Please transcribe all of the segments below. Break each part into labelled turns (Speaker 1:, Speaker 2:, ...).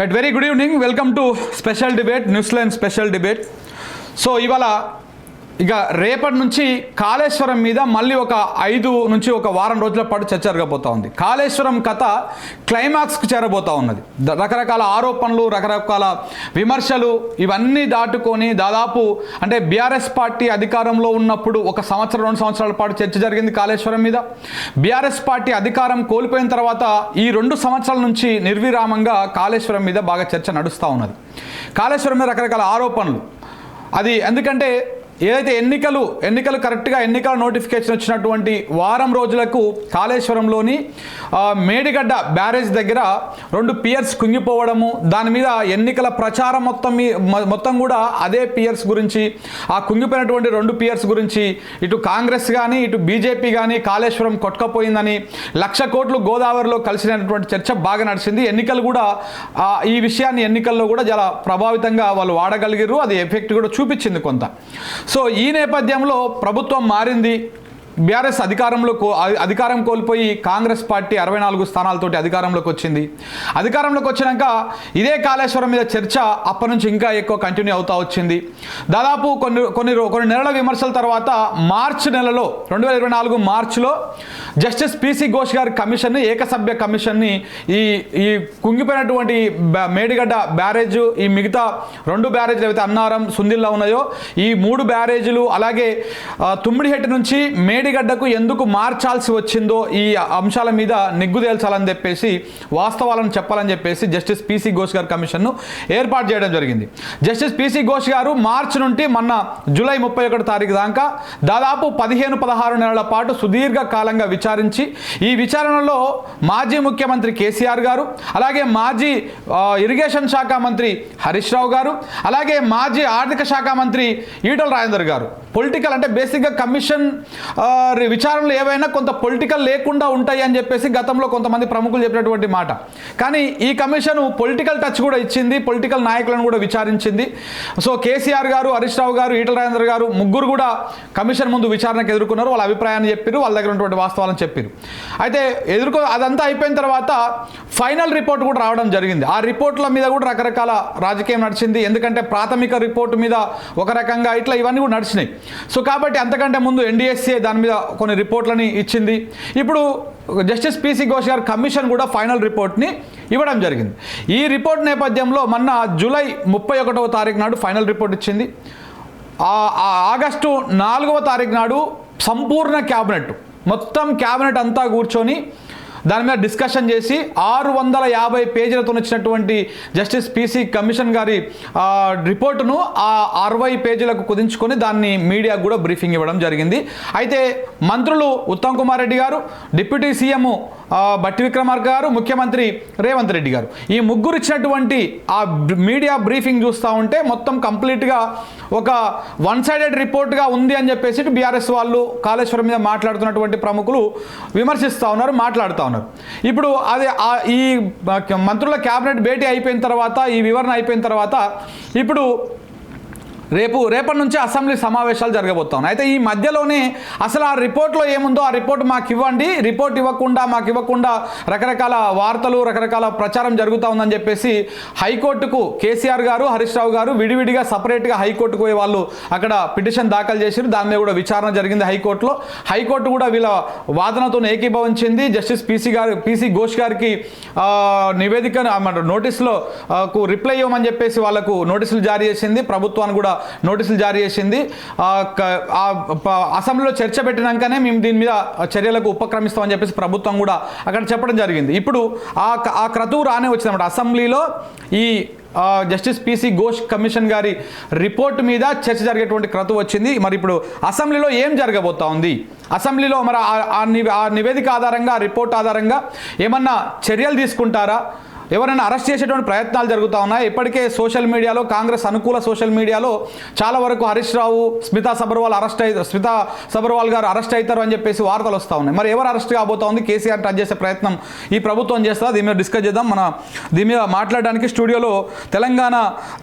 Speaker 1: Right, very good evening. Welcome to special debate, newsline special debate. So ఇవాళ ఇక రేపటి నుంచి కాళేశ్వరం మీద మళ్ళీ ఒక 5 నుంచి ఒక వారం రోజుల పాటు చర్చ జరగబోతూ ఉంది. కాళేశ్వరం కథ క్లైమాక్స్కి చేరబోతూ ఉన్నది. రకరకాల ఆరోపణలు, రకరకాల విమర్శలు ఇవన్నీ దాటుకొని దాదాపు అంటే బీఆర్ఎస్ పార్టీ అధికారంలో ఉన్నప్పుడు 1 సంవత్సరం 2 సంవత్సరాల పాటు చర్చ జరిగింది కాళేశ్వరం మీద. బీఆర్ఎస్ పార్టీ అధికారం కోల్పోయిన తర్వాత ఈ 2 సంవత్సరాల నుంచి నిర్విరామంగా కాళేశ్వరం మీద బాగా చర్చ నడుస్తూ ఉన్నది. కాళేశ్వరం మీద రకరకాల ఆరోపణలు. అది ఎందుకంటే ఏదైతే ఎన్నికలు కరెక్ట్గా ఎన్నికల నోటిఫికేషన్ వచ్చినటువంటి వారం రోజులకు కాళేశ్వరంలోని మేడిగడ్డ బ్యారేజ్ దగ్గర 2 పియర్స్ కుంగిపోవడము, దాని మీద ఎన్నికల ప్రచారం మొత్తం కూడా అదే పియర్స్ గురించి, ఆ కుంగిపోయినటువంటి 2 పియర్స్ గురించి ఇటు కాంగ్రెస్ కానీ ఇటు బీజేపీ కానీ కాళేశ్వరం కొట్టుకపోయిందని 1,00,000 కోట్లు గోదావరిలో కలిసినటువంటి చర్చ బాగా నడిచింది. ఎన్నికలు కూడా ఈ విషయాన్ని ఎన్నికల్లో కూడా చాలా ప్రభావితంగా వాళ్ళు వాడగలిగారు. అది ఎఫెక్ట్ కూడా చూపించింది కొంత. సో ఈ నేపథ్యంలో ప్రభుత్వం మారింది. బీఆర్ఎస్ అధికారం కోల్పోయి కాంగ్రెస్ పార్టీ 64 స్థానాలతోటి అధికారంలోకి వచ్చింది. అధికారంలోకి వచ్చినాక ఇదే కాళేశ్వరం మీద చర్చ అప్పటి నుంచి ఇంకా ఎక్కువ కంటిన్యూ అవుతూ వచ్చింది. దాదాపు కొన్ని నెలల విమర్శల తర్వాత మార్చి నెలలో 2024 మార్చిలో జస్టిస్ పిసి ఘోష్ గారి కమిషన్, ఏకసభ్య కమిషన్ని ఈ కుంగిపోయినటువంటి మేడిగడ్డ బ్యారేజ్, ఈ మిగతా 2 బ్యారేజ్లు ఏవైతే అన్నారం, సుందిల్లా ఉన్నాయో ఈ 3 బ్యారేజీలు, అలాగే తుమ్మిడిహెట్టి నుంచి మేడిగడ్డకు ఎందుకు మార్చాల్సి వచ్చిందో ఈ అంశాల మీద నిగ్గు తేల్చాలని చెప్పేసి, వాస్తవాలను చెప్పాలని చెప్పేసి జస్టిస్ పిసి ఘోష్ గారి కమిషన్ను ఏర్పాటు చేయడం జరిగింది. జస్టిస్ పిసి ఘోష్ గారు మార్చి నుండి మొన్న జూలై 31 తారీఖు దాకా దాదాపు 15-16 నెలల పాటు సుదీర్ఘ కాలంగా విచారించి, ఈ విచారణలో మాజీ ముఖ్యమంత్రి కేసీఆర్ గారు, అలాగే మాజీ ఇరిగేషన్ శాఖ మంత్రి హరీష్ రావు గారు, అలాగే మాజీ ఆర్థిక శాఖ మంత్రి ఈటల రాజేందర్ గారు, పొలిటికల్ అంటే బేసిక్గా కమిషన్ విచారణలు ఏవైనా కొంత పొలిటికల్ లేకుండా ఉంటాయి అని చెప్పేసి గతంలో కొంతమంది ప్రముఖులు చెప్పినటువంటి మాట. కానీ ఈ కమిషన్ పొలిటికల్ టచ్ కూడా ఇచ్చింది, పొలిటికల్ నాయకులను కూడా విచారించింది. సో కేసీఆర్ గారు, హరీష్ రావు గారు, ఈటల రాజేందర్ గారు ముగ్గురు కూడా కమిషన్ ముందు విచారణకు ఎదుర్కొన్నారు. వాళ్ళ అభిప్రాయాన్ని చెప్పారు, వాళ్ళ దగ్గర ఉన్నటువంటి వాస్తవాలను చెప్పారు. అయితే అదంతా అయిపోయిన తర్వాత ఫైనల్ రిపోర్ట్ కూడా రావడం జరిగింది. ఆ రిపోర్ట్ల మీద కూడా రకరకాల రాజకీయం నడిచింది. ఎందుకంటే ప్రాథమిక రిపోర్టు మీద ఒక రకంగా ఇట్లా ఇవన్నీ కూడా నడిచినాయి. సో కాబట్టి అంతకంటే ముందు ఎన్డీఎస్ఏ దాని మీద కొన్ని రిపోర్ట్లని ఇచ్చింది. ఇప్పుడు జస్టిస్ పిసి ఘోష్ గారి కమిషన్ కూడా ఫైనల్ రిపోర్ట్ని ఇవ్వడం జరిగింది. ఈ రిపోర్ట్ నేపథ్యంలో మొన్న జూలై 31వ తారీఖు నాడు ఫైనల్ రిపోర్ట్ ఇచ్చింది. ఆగస్టు 4వ తారీఖు నాడు సంపూర్ణ క్యాబినెట్, మొత్తం క్యాబినెట్ అంతా కూర్చొని దాని మీద డిస్కషన్ చేసి 650 పేజీలతో వచ్చినటువంటి జస్టిస్ పిసి కమిషన్ గారి రిపోర్టును ఆ 60 పేజీలకు కుదించుకొని దాన్ని మీడియాకు కూడా బ్రీఫింగ్ ఇవ్వడం జరిగింది. అయితే మంత్రులు ఉత్తమ్ కుమార్ రెడ్డి గారు, డిప్యూటీ సీఎం బట్టి విక్రమార్క గారు, ముఖ్యమంత్రి రేవంత్ రెడ్డి గారు, ఈ ముగ్గురు ఇచ్చినటువంటి ఆ మీడియా బ్రీఫింగ్ చూస్తూ ఉంటే మొత్తం కంప్లీట్గా ఒక వన్ సైడెడ్ రిపోర్ట్గా ఉంది అని చెప్పేసి బీఆర్ఎస్ వాళ్ళు కాళేశ్వరం మీద మాట్లాడుతున్నటువంటి ప్రముఖులు విమర్శిస్తూ ఉన్నారు, మాట్లాడుతూ ఉన్నారు. ఇప్పుడు అది ఈ మంత్రుల క్యాబినెట్ భేటీ అయిపోయిన తర్వాత, ఈ వివరణ అయిపోయిన తర్వాత ఇప్పుడు రేపటి నుంచి అసెంబ్లీ సమావేశాలు జరగబోతా ఉన్నాయి. అయితే ఈ మధ్యలోనే అసలు ఆ రిపోర్ట్లో ఏముందో ఆ రిపోర్ట్ మాకు ఇవ్వండి, రిపోర్ట్ మాకు ఇవ్వకుండా రకరకాల వార్తలు, రకరకాల ప్రచారం జరుగుతూ ఉందని చెప్పేసి హైకోర్టుకు కేసీఆర్ గారు, హరీష్ రావు గారు విడివిడిగా సపరేట్గా హైకోర్టుకు పోయి వాళ్ళు అక్కడ పిటిషన్ దాఖలు చేశారు. దాని మీద కూడా విచారణ జరిగింది హైకోర్టులో. హైకోర్టు కూడా వీళ్ళ వాదనతో ఏకీభవించింది. జస్టిస్ పిసి ఘోష్ గారికి నివేదిక నోటీసులో రిప్లై ఇవ్వమని చెప్పేసి వాళ్ళకు నోటీసులు జారీ చేసింది. ప్రభుత్వాన్ని కూడా నోటీసులు జారీ చేసింది. అసెంబ్లీలో చర్చ పెట్టినాకనే మేము దీని మీద చర్యలకు ఉపక్రమిస్తామని చెప్పేసి ప్రభుత్వం కూడా అక్కడ చెప్పడం జరిగింది. ఇప్పుడు ఆ క్రతువు రానే వచ్చిందన్నమాట. అసెంబ్లీలో ఈ జస్టిస్ పిసి ఘోష్ కమిషన్ గారి రిపోర్ట్ మీద చర్చ జరిగేటువంటి క్రతువు వచ్చింది. మరి ఇప్పుడు అసెంబ్లీలో ఏం జరగబోతా ఉంది, అసెంబ్లీలో మరి ఆ నివేదిక ఆధారంగా, ఆ రిపోర్ట్ ఆధారంగా ఏమన్నా చర్యలు తీసుకుంటారా, ఎవరైనా అరెస్ట్ చేసేటువంటి ప్రయత్నాలు జరుగుతూ ఉన్నాయి. ఇప్పటికే సోషల్ మీడియాలో, కాంగ్రెస్ అనుకూల సోషల్ మీడియాలో చాలా వరకు హరీష్ రావు, స్మితా సబర్వాల్ గారు అరెస్ట్ అవుతారు అని చెప్పేసి వార్తలు వస్తూ ఉన్నాయి. మరి ఎవరు అరెస్ట్ కాబోతా ఉంది, కేసీఆర్ టచ్ చేసే ప్రయత్నం ఈ ప్రభుత్వం చేస్తా, దీని మీద డిస్కస్ చేద్దాం. దీని మీద మాట్లాడడానికి స్టూడియోలో తెలంగాణ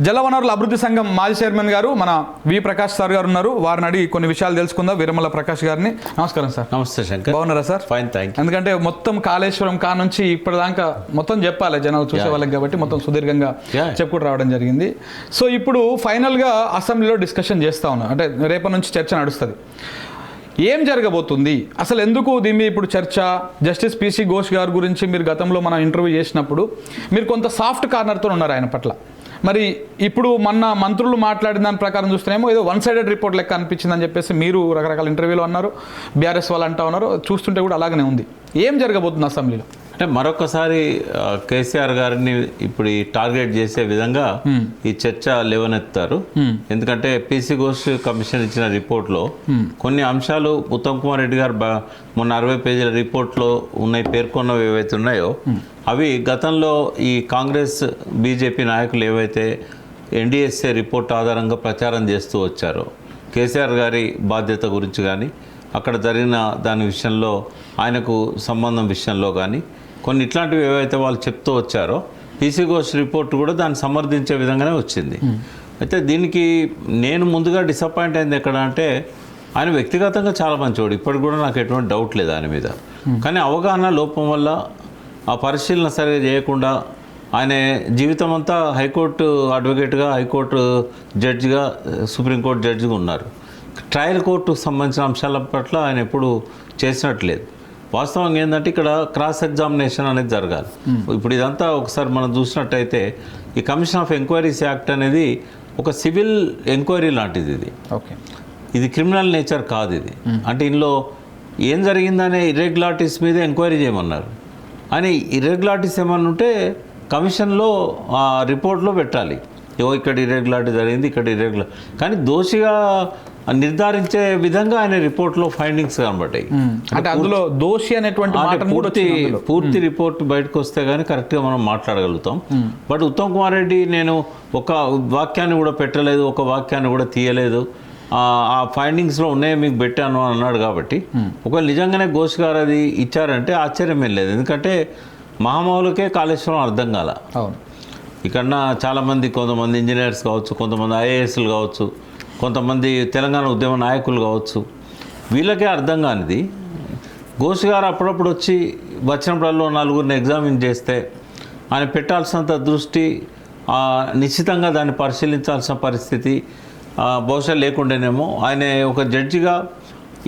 Speaker 1: జలవనరుల అభివృద్ధి సంఘం మాజీ చైర్మన్ గారు మన వి ప్రకాష్ సార్ గారు ఉన్నారు. వారిని అడిగి కొన్ని విషయాలు తెలుసుకుందాం. వీరమల్ల ప్రకాష్ గారిని. నమస్కారం సార్.
Speaker 2: నమస్తే శంకర్.
Speaker 1: బాగున్నారా సార్?
Speaker 2: Fine, thank you.
Speaker 1: ఎందుకంటే మొత్తం కాళేశ్వరం నుంచి ఇప్పటిదాకా మొత్తం చెప్పాలి జనాలు చూసే వాళ్ళకి కాబట్టి మొత్తం సుదీర్ఘంగా చెప్పుకుంటూ రావడం జరిగింది. సో ఇప్పుడు ఫైనల్గా అసెంబ్లీలో డిస్కషన్ చేస్తూ ఉన్నాం, అంటే రేపటి నుంచి చర్చ నడుస్తుంది. ఏం జరగబోతుంది అసలు, ఎందుకు దీని ఇప్పుడు చర్చ? జస్టిస్ పిసి ఘోష్ గారి గురించి మీరు గతంలో మనం ఇంటర్వ్యూ చేసినప్పుడు మీరు కొంత సాఫ్ట్ కార్నర్తో ఉన్నారు ఆయన పట్ల. మరి ఇప్పుడు మొన్న మంత్రులు మాట్లాడిన దాని ప్రకారం చూస్తేనేమో ఏదో వన్ సైడెడ్ రిపోర్ట్ లెక్క అనిపించిందని చెప్పేసి మీరు రకరకాల ఇంటర్వ్యూలో అన్నారు, బీఆర్ఎస్ వాళ్ళు అంటూ ఉన్నారు. చూస్తుంటే కూడా అలాగనే ఉంది. ఏం జరగబోతుంది అసెంబ్లీలో?
Speaker 2: అంటే మరొకసారి కేసీఆర్ గారిని ఇప్పుడు ఈ టార్గెట్ చేసే విధంగా ఈ చర్చ లేవనెత్తారు. ఎందుకంటే పిసి ఘోష్ కమిషన్ ఇచ్చిన రిపోర్ట్లో కొన్ని అంశాలు ఉత్తమ్ కుమార్ రెడ్డి గారు మొన్న 60 పేజీల రిపోర్ట్లో ఉన్నాయి, పేర్కొన్నవి ఏవైతే ఉన్నాయో అవి గతంలో ఈ కాంగ్రెస్ బీజేపీ నాయకులు ఏవైతే ఎన్డీఎస్ఏ రిపోర్ట్ ఆధారంగా ప్రచారం చేస్తూ వచ్చారో, కేసీఆర్ గారి బాధ్యత గురించి కానీ, అక్కడ జరిగిన దాని విషయంలో ఆయనకు సంబంధం విషయంలో కానీ కొన్ని ఇట్లాంటివి ఏవైతే వాళ్ళు చెప్తూ వచ్చారో, పిసి ఘోష్ రిపోర్ట్ కూడా దాన్ని సమర్థించే విధంగానే వచ్చింది. అయితే దీనికి నేను ముందుగా డిసప్పాయింట్ అయింది ఎక్కడ అంటే, ఆయన వ్యక్తిగతంగా చాలా మంచివాడు, ఇప్పటికి కూడా నాకు ఎటువంటి డౌట్ లేదు ఆయన మీద. కానీ అవగాహన లోపం వల్ల ఆ పరిశీలన సరిగా చేయకుండా ఆయన జీవితం అంతా హైకోర్టు అడ్వకేట్గా, హైకోర్టు జడ్జిగా, సుప్రీంకోర్టు జడ్జిగా ఉన్నారు. ట్రయల్ కోర్టుకు సంబంధించిన అంశాల పట్ల ఆయన ఎప్పుడు చేసినట్లేదు. వాస్తవంగా ఏంటంటే ఇక్కడ క్రాస్ ఎగ్జామినేషన్ అనేది జరగాలి. ఇప్పుడు ఇదంతా ఒకసారి మనం చూసినట్టయితే ఈ కమిషన్ ఆఫ్ ఎంక్వైరీస్ యాక్ట్ అనేది ఒక సివిల్ ఎంక్వైరీ లాంటిది. ఇది క్రిమినల్ నేచర్ కాదు. ఇది అంటే ఇందులో ఏం జరిగిందనే ఇర్రెగ్యులారిటీస్ మీద ఎంక్వైరీ చేయమన్నారు. అని ఇర్రెగ్యులారిటీస్ ఏమన్నా ఉంటే కమిషన్లో ఆ రిపోర్ట్లో పెట్టాలి, ఇక్కడ ఇర్రెగ్యులారిటీ జరిగింది, ఇక్కడ ఇర్రెగ్యులర్. కానీ దోషిగా నిర్ధారించే విధంగా ఆయన రిపోర్ట్లో ఫైండింగ్స్ కనబడ్డాయి.
Speaker 1: అంటే అందులో దోషి అనేటువంటి
Speaker 2: పూర్తి రిపోర్ట్ బయటకు వస్తే కానీ కరెక్ట్గా మనం మాట్లాడగలుగుతాం. బట్ ఉత్తమ్ కుమార్ రెడ్డి నేను ఒక వాక్యాన్ని కూడా పెట్టలేదు, ఒక వాక్యాన్ని కూడా తీయలేదు, ఆ ఫైండింగ్స్లో ఉన్నాయో మీకు పెట్టాను అని అన్నాడు. కాబట్టి ఒకవేళ నిజంగానే ఘోష్ గారు అది ఇచ్చారంటే ఆశ్చర్యం ఏం లేదు. ఎందుకంటే మహామౌలకే కాళేశ్వరం అర్థం కాల. ఇక్కడ చాలామంది, కొంతమంది ఇంజనీర్స్ కావచ్చు, కొంతమంది ఐఏఎస్లు కావచ్చు, కొంతమంది తెలంగాణ ఉద్యమ నాయకులు కావచ్చు, వీళ్ళకే అర్థం కానిది ఘోష్ గారు అప్పుడప్పుడు వచ్చి వచ్చినప్పుడల్లో 4గురిని ఎగ్జామిన్ చేస్తే ఆయన పెట్టాల్సినంత దృష్టి, నిశ్చితంగా దాన్ని పరిశీలించాల్సిన పరిస్థితి బహుశా లేకుండానేమో. ఆయన ఒక జడ్జిగా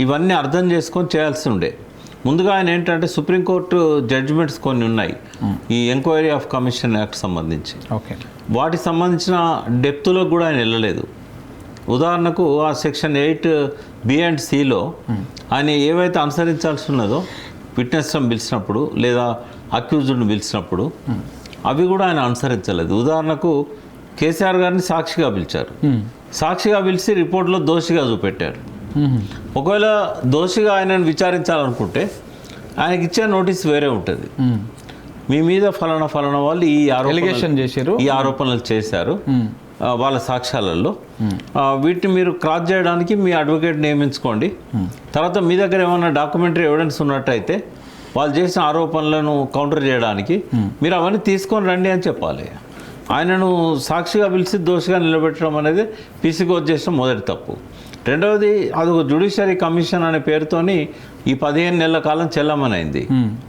Speaker 2: ఇవన్నీ అర్థం చేసుకొని చేయాల్సి ఉండే. ముందుగా ఆయన ఏంటంటే సుప్రీంకోర్టు జడ్జిమెంట్స్ కొన్ని ఉన్నాయి ఈ ఎంక్వైరీ ఆఫ్ కమిషన్ యాక్ట్ సంబంధించి. వాటికి సంబంధించిన డెప్త్లో కూడా ఆయన వెళ్ళలేదు. ఉదాహరణకు ఆ సెక్షన్ 8B and Cలో ఆయన ఏవైతే అనుసరించాల్సి ఉన్నదో విట్నెస్ను పిలిచినప్పుడు లేదా అక్యూజ్డ్ని పిలిచినప్పుడు అవి కూడా ఆయన అనుసరించలేదు. ఉదాహరణకు కేసీఆర్ గారిని సాక్షిగా పిలిచారు, సాక్షిగా పిలిచి రిపోర్ట్లో దోషిగా చూపెట్టారు. ఒకవేళ దోషిగా ఆయనను విచారించాలనుకుంటే ఆయనకి ఇచ్చే నోటీస్ వేరే ఉంటుంది. మీ మీద ఫలానా వాళ్ళు ఈ ఆరోపణలు చేశారు వాళ్ళ సాక్ష్యాలలో, వీటిని మీరు క్రాస్ చేయడానికి మీ అడ్వకేట్ నియమించుకోండి. తర్వాత మీ దగ్గర ఏమైనా డాక్యుమెంటరీ ఎవిడెన్స్ ఉన్నట్టయితే వాళ్ళు చేసిన ఆరోపణలను కౌంటర్ చేయడానికి మీరు అవన్నీ తీసుకొని రండి అని చెప్పాలి. ఆయనను సాక్షిగా పిలిచి దోషిగా నిలబెట్టడం అనేది పిసి ఘోష్ చేసిన మొదటి తప్పు. రెండవది, అదొక జ్యుడిషియరీ కమిషన్ అనే పేరుతోని ఈ 15 నెలల కాలం చెల్లమనైంది.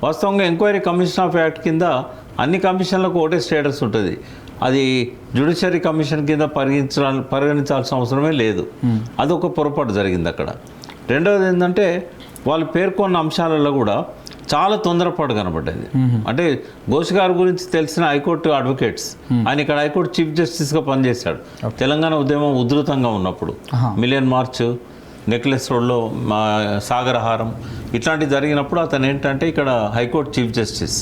Speaker 2: వాస్తవంగా ఎంక్వైరీ కమిషన్ ఆఫ్ యాక్ట్ కింద అన్ని కమిషన్లకు ఒకటే స్టేటస్ ఉంటుంది. అది జ్యుడిషియరీ కమిషన్ కింద పరిగణించాల్సిన అవసరమే లేదు. అదొక పొరపాటు జరిగింది అక్కడ. రెండవది ఏంటంటే వాళ్ళు పేర్కొన్న అంశాలలో కూడా చాలా తొందరపాటు కనబడ్డది. అంటే ఘోష్ గారి గురించి తెలిసిన హైకోర్టు అడ్వకేట్స్, ఆయన ఇక్కడ హైకోర్టు చీఫ్ జస్టిస్గా పనిచేశాడు తెలంగాణ ఉద్యమం ఉధృతంగా ఉన్నప్పుడు. మిలియన్ మార్చ్, నెక్లెస్ రోడ్లో సాగరహారం ఇట్లాంటివి జరిగినప్పుడు అతను ఏంటంటే ఇక్కడ హైకోర్టు చీఫ్ జస్టిస్,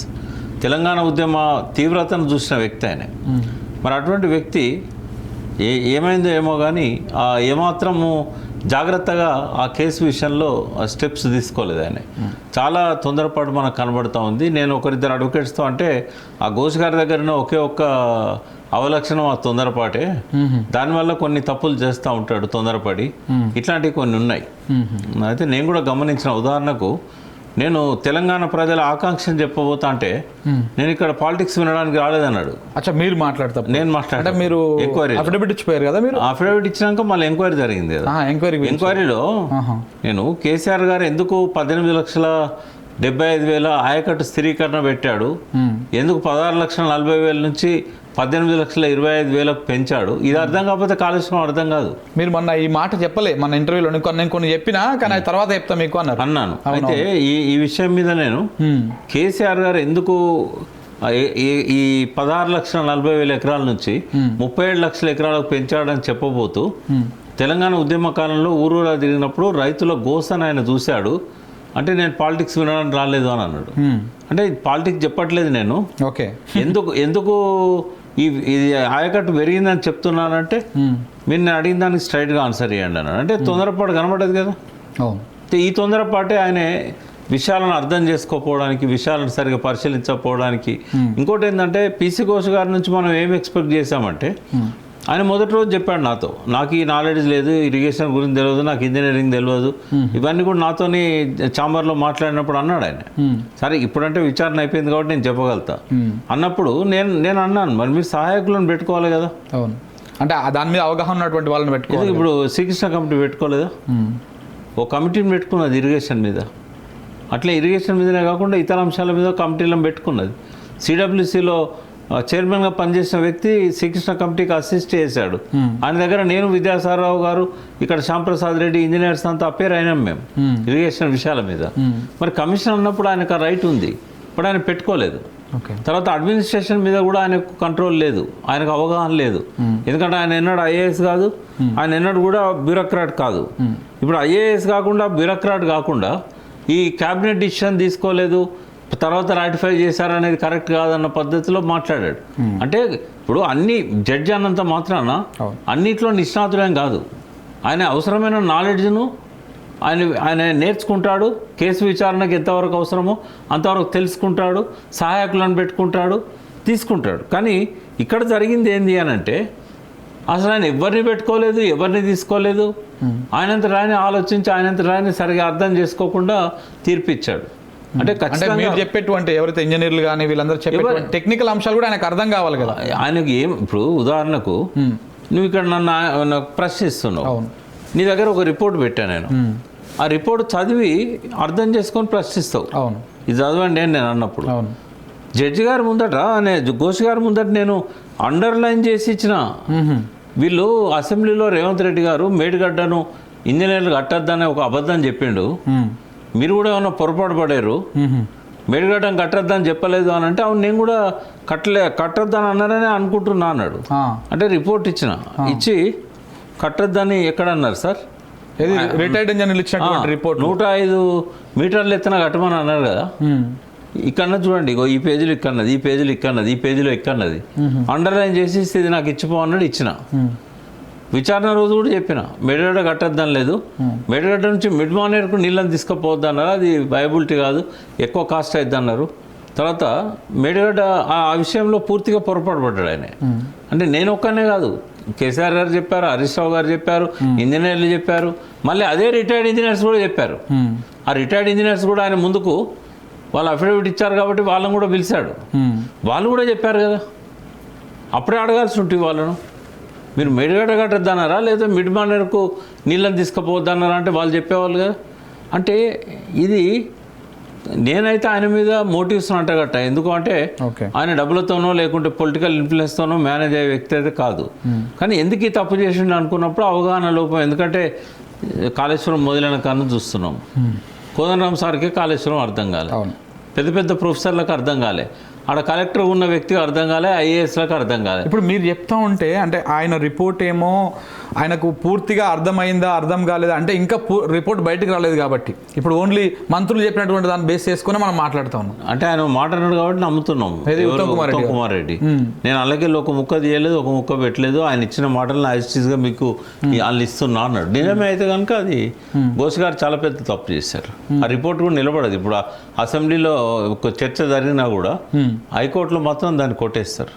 Speaker 2: తెలంగాణ ఉద్యమ తీవ్రతను చూసిన వ్యక్తి ఆయన. మరి అటువంటి వ్యక్తి ఏమైందో ఏమో కానీ ఏమాత్రము జాగ్రత్తగా ఆ కేసు విషయంలో స్టెప్స్ తీసుకోలేదు ఆయన. చాలా తొందరపాటు మనకు కనబడుతూ ఉంది. నేను ఒకరిద్దరు అడ్వకేట్స్తో అంటే ఆ ఘోష్ గారి దగ్గర ఒకే ఒక్క అవలక్షణం ఆ తొందరపాటే. దానివల్ల కొన్ని తప్పులు చేస్తూ ఉంటాడు తొందరపడి. ఇట్లాంటివి కొన్ని ఉన్నాయి. అయితే నేను కూడా గమనించిన, ఉదాహరణకు నేను తెలంగాణ ప్రజల ఆకాంక్షను చెప్పబోతా అంటే నేను ఇక్కడ పాలిటిక్స్ వినడానికి రాలేదన్నాడు.
Speaker 1: అచ్చా, మీరు మాట్లాడతారు,
Speaker 2: నేను మాట్లాడే
Speaker 1: మీరు ఎంక్వైరీ అఫిడవిట్ ఇచ్చిపోయారు కదా, మీరు
Speaker 2: అఫిడవిట్ ఇచ్చినాక మళ్ళీ ఎంక్వైరీ జరిగింది కదా. ఎంక్వైరీలో నేను కేసీఆర్ గారు ఎందుకు 18 లక్షల 75,000 ఆయకట్టు స్థిరీకరణ పెట్టాడు. ఎందుకు 16,40,000 నుంచి 18,25,000 పెంచాడు? ఇది అర్థం కాకపోతే కాళేశ్వరం అర్థం కాదు.
Speaker 1: మీరు మొన్న ఈ మాట చెప్పలే మన ఇంటర్వ్యూలో, నేను కొన్ని చెప్పినా కానీ అది తర్వాత చెప్తా మీకు
Speaker 2: అన్నాను. అయితే ఈ విషయం మీద నేను కేసీఆర్ గారు ఎందుకు ఈ 16,40,000 ఎకరాల నుంచి 37 లక్షల ఎకరాలకు పెంచాడని చెప్పబోతూ తెలంగాణ ఉద్యమ కాలంలో ఊరూరా తిరిగినప్పుడు రైతుల గోసను ఆయన చూశాడు. అంటే నేను పాలిటిక్స్ వినడానికి రాలేదు అని అన్నాడు. అంటే పాలిటిక్స్ చెప్పట్లేదు నేను.
Speaker 1: ఓకే,
Speaker 2: ఎందుకు ఇది ఆయకట్టు పెరిగిందని చెప్తున్నానంటే మీరు నేను అడిగిన దానికి స్ట్రైట్గా ఆన్సర్ ఇవ్వండి అన్నాడు. అంటే తొందరపాటు కనబడదు కదా. ఈ తొందరపాటే ఆయన విషయాలను అర్థం చేసుకోకపోవడానికి, విషయాలను సరిగా పరిశీలించకపోవడానికి. ఇంకోటి ఏంటంటే పీసీ ఘోష్ గారి నుంచి మనం ఏం ఎక్స్పెక్ట్ చేసామంటే, ఆయన మొదటి రోజు చెప్పాడు నాతో, నాకు ఈ నాలెడ్జ్ లేదు, ఇరిగేషన్ గురించి తెలియదు, నాకు ఇంజనీరింగ్ తెలియదు, ఇవన్నీ కూడా నాతోని ఛాంబర్లో మాట్లాడినప్పుడు అన్నాడు ఆయన. సరే ఇప్పుడంటే విచారణ అయిపోయింది కాబట్టి నేను చెప్పగలుగుతా అన్నప్పుడు నేను అన్నాను, మరి మీరు సహాయకులను పెట్టుకోవాలి కదా.
Speaker 1: అవును, అంటే దాని మీద అవగాహన ఉన్నటువంటి వాళ్ళని పెట్టుకోవాలి.
Speaker 2: ఇప్పుడు శ్రీకృష్ణ కమిటీ పెట్టుకోలేదా? ఓ కమిటీని పెట్టుకున్నది ఇరిగేషన్ మీద. అట్లే ఇరిగేషన్ మీదనే కాకుండా ఇతర అంశాల మీద కమిటీలను పెట్టుకున్నది. సిడబ్ల్యూసిలో చైర్మన్గా పనిచేసిన వ్యక్తి శ్రీకృష్ణ కమిటీకి అసిస్ట్ చేశాడు. ఆయన దగ్గర నేను, విద్యాసాగరరావు గారు, ఇక్కడ శ్యాంప్రసాద్ రెడ్డి, ఇంజనీర్స్ అంతా అపేర్ అయినాం మేము ఇరిగేషన్ విషయాల మీద. మరి కమిషన్ అన్నప్పుడు ఆయనకు రైట్ ఉంది, ఇప్పుడు ఆయన పెట్టుకోలేదు. తర్వాత అడ్మినిస్ట్రేషన్ మీద కూడా ఆయనకు కంట్రోల్ లేదు, ఆయనకు అవగాహన లేదు. ఎందుకంటే ఆయన ఎన్నడూ ఐఏఎస్ కాదు, ఆయన ఎన్నడూ కూడా బ్యూరోక్రాట్ కాదు. ఇప్పుడు ఐఏఎస్ కాకుండా బ్యూరోక్రాట్ కాకుండా ఈ క్యాబినెట్ డిసిషన్ తీసుకోలేదు, తర్వాత రాటిఫై చేశారనేది కరెక్ట్ కాదన్న పద్ధతిలో మాట్లాడాడు. అంటే ఇప్పుడు అన్ని జడ్జి అన్నంత మాత్రాన అన్నిట్లో నిష్ణాతులేం కాదు. ఆయన అవసరమైన నాలెడ్జ్ను ఆయన నేర్చుకుంటాడు. కేసు విచారణకు ఎంతవరకు అవసరమో అంతవరకు తెలుసుకుంటాడు, సహాయకులను పెట్టుకుంటాడు, తీసుకుంటాడు. కానీ ఇక్కడ జరిగింది ఏంది అని అంటే, అసలు ఆయన ఎవరిని పెట్టుకోలేదు, ఎవరిని తీసుకోలేదు. ఆయనంత రాయని ఆలోచించి, ఆయనంత రాయని సరిగా అర్థం చేసుకోకుండా తీర్పిచ్చాడు. అంటే
Speaker 1: మీరు చెప్పేటువంటి ఎవరైతే ఇంజనీర్లు కానీ వీళ్ళందరూ చెప్పే టెక్నికల్ అంశాలు కూడా ఆయనకు అర్థం కావాలి కదా.
Speaker 2: ఆయనకి ఇప్పుడు ఉదాహరణకు నువ్వు ఇక్కడ నన్ను ప్రశ్నిస్తున్నావు, నీ దగ్గర ఒక రిపోర్ట్ పెట్టా నేను, ఆ రిపోర్ట్ చదివి అర్థం చేసుకొని ప్రశ్నిస్తావు.
Speaker 1: అవును,
Speaker 2: ఇది చదవండి నేను అన్నప్పుడు జడ్జి గారి ముందట, ఘోష్ గారి ముందట నేను అండర్లైన్ చేసి ఇచ్చిన, వీళ్ళు అసెంబ్లీలో రేవంత్ రెడ్డి గారు మేడిగడ్డను ఇంజనీర్లు కట్టొద్దనే ఒక అబద్ధం చెప్పిండు, మీరు కూడా ఏమన్నా పొరపాటు పడారు, మేడిగడ్డను కట్టొద్దని చెప్పలేదు అని అంటే, అవును నేను కూడా కట్టొద్దని అన్నారని అనుకుంటున్నా అన్నాడు. అంటే రిపోర్ట్ ఇచ్చి కట్టొద్దని ఎక్కడ అన్నారు సార్?
Speaker 1: రిటైర్డ్ ఇంజనీర్లు ఇచ్చినటువంటి రిపోర్ట్
Speaker 2: 105 మీటర్లు ఎత్తున కట్టమని అన్నారు కదా. ఇక్కడ చూడండి, ఈ పేజీలు ఇక్కడన్నది, ఈ పేజీలు ఇక్కడన్నది, ఈ పేజీలో ఇక్కడన్నది, అండర్లైన్ చేసి ఇది నాకు ఇచ్చిపోవన్నాడు, ఇచ్చిన. విచారణ రోజు కూడా చెప్పిన, మేడిగడ్డ కట్టొద్దని లేదు, మేడిగడ్డ నుంచి మిడ్ మానేర్కు నీళ్ళని తీసుకుపోవద్దు అన్నారు, అది వైబిలిటీ కాదు, ఎక్కువ కాస్ట్ అవుతుంది అన్నారు. తర్వాత మేడిగడ్డ ఆ విషయంలో పూర్తిగా పొరపాటు పడ్డాడు ఆయన. అంటే నేను ఒక్కనే కాదు, కేసీఆర్ గారు చెప్పారు, హరీష్ రావు గారు చెప్పారు, ఇంజనీర్లు చెప్పారు, మళ్ళీ అదే రిటైర్డ్ ఇంజనీర్స్ కూడా చెప్పారు. ఆ రిటైర్డ్ ఇంజనీర్స్ కూడా ఆయన ముందుకు వాళ్ళు అఫిడవిట్ ఇచ్చారు కాబట్టి వాళ్ళని కూడా పిలిచాడు, వాళ్ళు కూడా చెప్పారు కదా. అప్పుడే అడగాల్సి ఉంటుంది వాళ్ళను, మీరు మేడిగడ్డ కట్టొద్దన్నారా లేదా మిడ్ మానేర్కు నీళ్ళని తీసుకుపోవద్దన్నారా అంటే వాళ్ళు చెప్పేవాళ్ళు కదా. అంటే ఇది నేనైతే ఆయన మీద మోటివ్స్ అంటగట్ట. ఎందుకు అంటే ఆయన డబ్బులతోనో లేకుంటే పొలిటికల్ ఇన్ఫ్లుయెన్స్తోనో మేనేజ్ అయ్యే వ్యక్తి అయితే కాదు. కానీ ఎందుకు ఈ తప్పు చేసిండు అనుకున్నప్పుడు అవగాహన లోపం. ఎందుకంటే కాళేశ్వరం మొదలైన కారణం చూస్తున్నాం, కోదండరామ్ సార్కి కాళేశ్వరం అర్థం కాలే, పెద్ద పెద్ద ప్రొఫెసర్లకు అర్థం కాలే, ఆడ కలెక్టర్ ఉన్న వ్యక్తికి అర్థం కాలే, ఐఏఎస్లకు అర్థం కాలే.
Speaker 1: ఇప్పుడు మీరు చెప్తా ఉంటే అంటే ఆయన రిపోర్ట్ ఏమో ఆయనకు పూర్తిగా అర్థమైందా అర్థం కాలేదా అంటే ఇంకా రిపోర్ట్ బయటకు రాలేదు కాబట్టి ఇప్పుడు ఓన్లీ మంత్రులు చెప్పినటువంటి దాన్ని బేస్ చేసుకుని మనం మాట్లాడుతా ఉన్నాం.
Speaker 2: అంటే ఆయన మాట్లాడాడు కాబట్టి నమ్ముతున్నాం. ఉత్తమ్ కుమార్ రెడ్డి నేను అలాగే ఒక ముక్క తీయలేదు, ఒక ముక్క పెట్టలేదు, ఆయన ఇచ్చిన మాటలను యాజిటీస్గా మీకు వాళ్ళు ఇస్తున్నా అన్నాడు. నిజమే అయితే కనుక అది ఘోష్ గారు చాలా పెద్ద తప్పు చేశారు. ఆ రిపోర్ట్ కూడా నిలబడదు. ఇప్పుడు అసెంబ్లీలో ఒక చర్చ జరిగినా కూడా హైకోర్టులో మాత్రం దాన్ని కొట్టేస్తారు.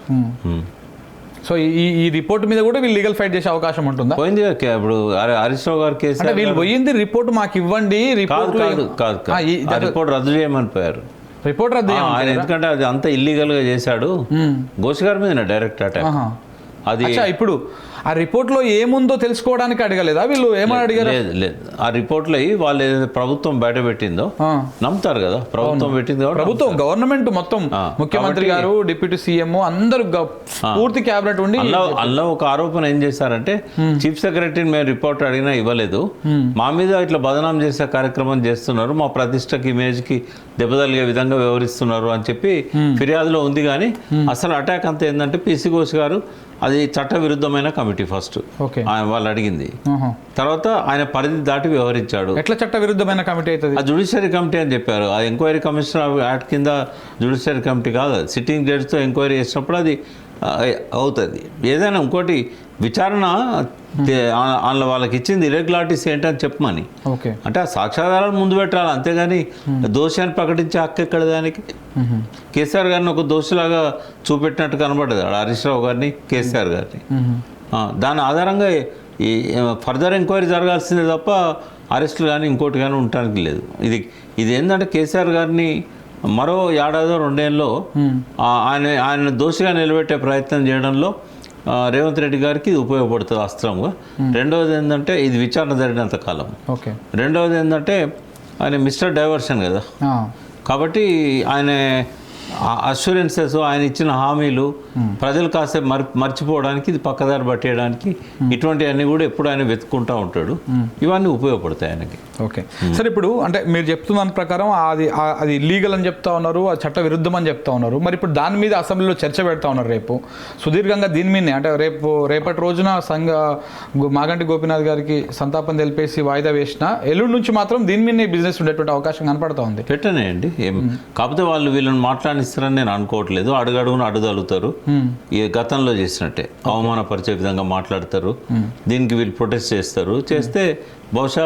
Speaker 1: సో ఈ రిపోర్ట్ మీద కూడా వీళ్ళు లీగల్ ఫైట్ చేసే అవకాశం ఉంటుందా?
Speaker 2: పోయింది ఇప్పుడు హరీష్ రావు గారి కేసు,
Speaker 1: వీళ్ళు పోయింది రిపోర్ట్ మాకు ఇవ్వండి,
Speaker 2: రిపోర్ట్ రద్దు చేయమని పోయారు.
Speaker 1: రిపోర్ట్ రద్దు
Speaker 2: ఆయన ఎందుకంటే అది అంత ఇల్లీగల్ గా చేశాడు. ఘోష్ గారి మీద డైరెక్ట్ అటాక్. అది
Speaker 1: ఇప్పుడు ఆ రిపోర్ట్లో ఏముందో తెలుసుకోవడానికి అడగలేదా వీళ్ళు? ఏమని అడిగారు?
Speaker 2: లేదు లేదు, ఆ రిపోర్ట్లో వాళ్ళు ఏదైతే ప్రభుత్వం బయట పెట్టిందో నమ్ముతారు కదా, ప్రభుత్వం పెట్టింది కాబట్టి
Speaker 1: ప్రభుత్వం గవర్నమెంట్ మొత్తం ముఖ్యమంత్రి గారు, డిప్యూటీ సీఎం అందరూ పూర్తి క్యాబినెట్ ఉండి
Speaker 2: అందులో ఒక ఆరోపణ ఏం చేశారంటే చీఫ్ సెక్రటరీని మేము రిపోర్ట్ అడిగినా ఇవ్వలేదు, మా మీద ఇట్లా బదనాం చేసే కార్యక్రమం చేస్తున్నారు, మా ప్రతిష్టకి ఇమేజ్కి దెబ్బతలిగే విధంగా వ్యవహరిస్తున్నారు అని చెప్పి ఫిర్యాదులో ఉంది. కానీ అసలు అటాక్ అంతా ఏంటంటే పిసి ఘోష్ గారు అది చట్ట విరుద్ధమైన కమిటీ ఫస్ట్ వాళ్ళు అడిగింది, తర్వాత ఆయన పరిధి దాటి వ్యవహరించాడు.
Speaker 1: ఎట్లా చట్ట విరుద్ధమైన కమిటీ అవుతుంది?
Speaker 2: ఆ జ్యుడిషియరీ కమిటీ అని చెప్పారు. ఆ ఎంక్వైరీ కమిషనర్ యాక్ట్ కింద జ్యుడిషియరీ కమిటీ కాదు, సిట్టింగ్ జడ్జితో ఎంక్వైరీ చేసినప్పుడు అది అవుతుంది. ఏదైనా ఇంకోటి విచారణ అందులో వాళ్ళకి ఇచ్చింది ఇరెగ్యులారిటీస్ ఏంటని చెప్పమని, అంటే ఆ సాక్ష్యాధారాలు ముందు పెట్టాలి, అంతేగాని దోషాన్ని ప్రకటించే హక్కు ఎక్కడ దానికి? కేసీఆర్ గారిని ఒక దోషిలాగా చూపెట్టినట్టు కనబడ్డది హరీష్ రావు గారిని, కేసీఆర్ గారిని. దాని ఆధారంగా ఈ ఫర్దర్ ఎంక్వైరీ జరగాల్సిందే తప్ప అరెస్టులు కానీ ఇంకోటి కానీ ఉండటానికి లేదు. ఇది ఏంటంటే కేసీఆర్ గారిని మరో ఏడాదో రెండేళ్ళలో ఆయన దోషిగా నిలబెట్టే ప్రయత్నం చేయడంలో రేవంత్ రెడ్డి గారికి ఇది ఉపయోగపడుతుంది అస్త్రంగా. రెండవది ఏంటంటే ఇది విచారణ జరిగినంత కాలం. రెండవది ఏంటంటే ఆయన మిస్టర్ డైవర్షన్ కదా, కాబట్టి ఆయన అష్యూరెన్సెస్, ఆయన ఇచ్చిన హామీలు ప్రజలు కాసేపు మర్చిపోవడానికి, ఇది పక్కదారి పట్టేయడానికి, ఇటువంటివన్నీ కూడా ఎప్పుడు ఆయన వెతుక్కుంటూ ఉంటాడు. ఇవన్నీ ఉపయోగపడతాయి ఆయనకి.
Speaker 1: ఓకే సరే, ఇప్పుడు అంటే మీరు చెప్తున్న దాని ప్రకారం అది ఇల్లీగల్ అని చెప్తా ఉన్నారు, ఆ చట్ట విరుద్ధం అని చెప్తా ఉన్నారు. మరి ఇప్పుడు దాని మీద అసెంబ్లీలో చర్చ పెడతా ఉన్నారు రేపు సుదీర్ఘంగా దీని మీదనే. అంటే రేపటి రోజున మాగంటి గోపీనాథ్ గారికి సంతాపం తెలిపేసి వాయిదా వేసిన ఎల్లుండి నుంచి మాత్రం దీని మీదనే బిజినెస్ ఉండేటువంటి అవకాశం కనపడతా ఉంది.
Speaker 2: పెట్టనేయండి, కాకపోతే వాళ్ళు వీళ్ళని మాట్లాడిస్తారని నేను అనుకోవట్లేదు. అడుగడుగున అడుగుతారు, ఈ గతంలో చేసినట్టే అవమానపరిచే విధంగా మాట్లాడతారు. దీనికి వీళ్ళు ప్రొటెస్ట్ చేస్తే బహుశా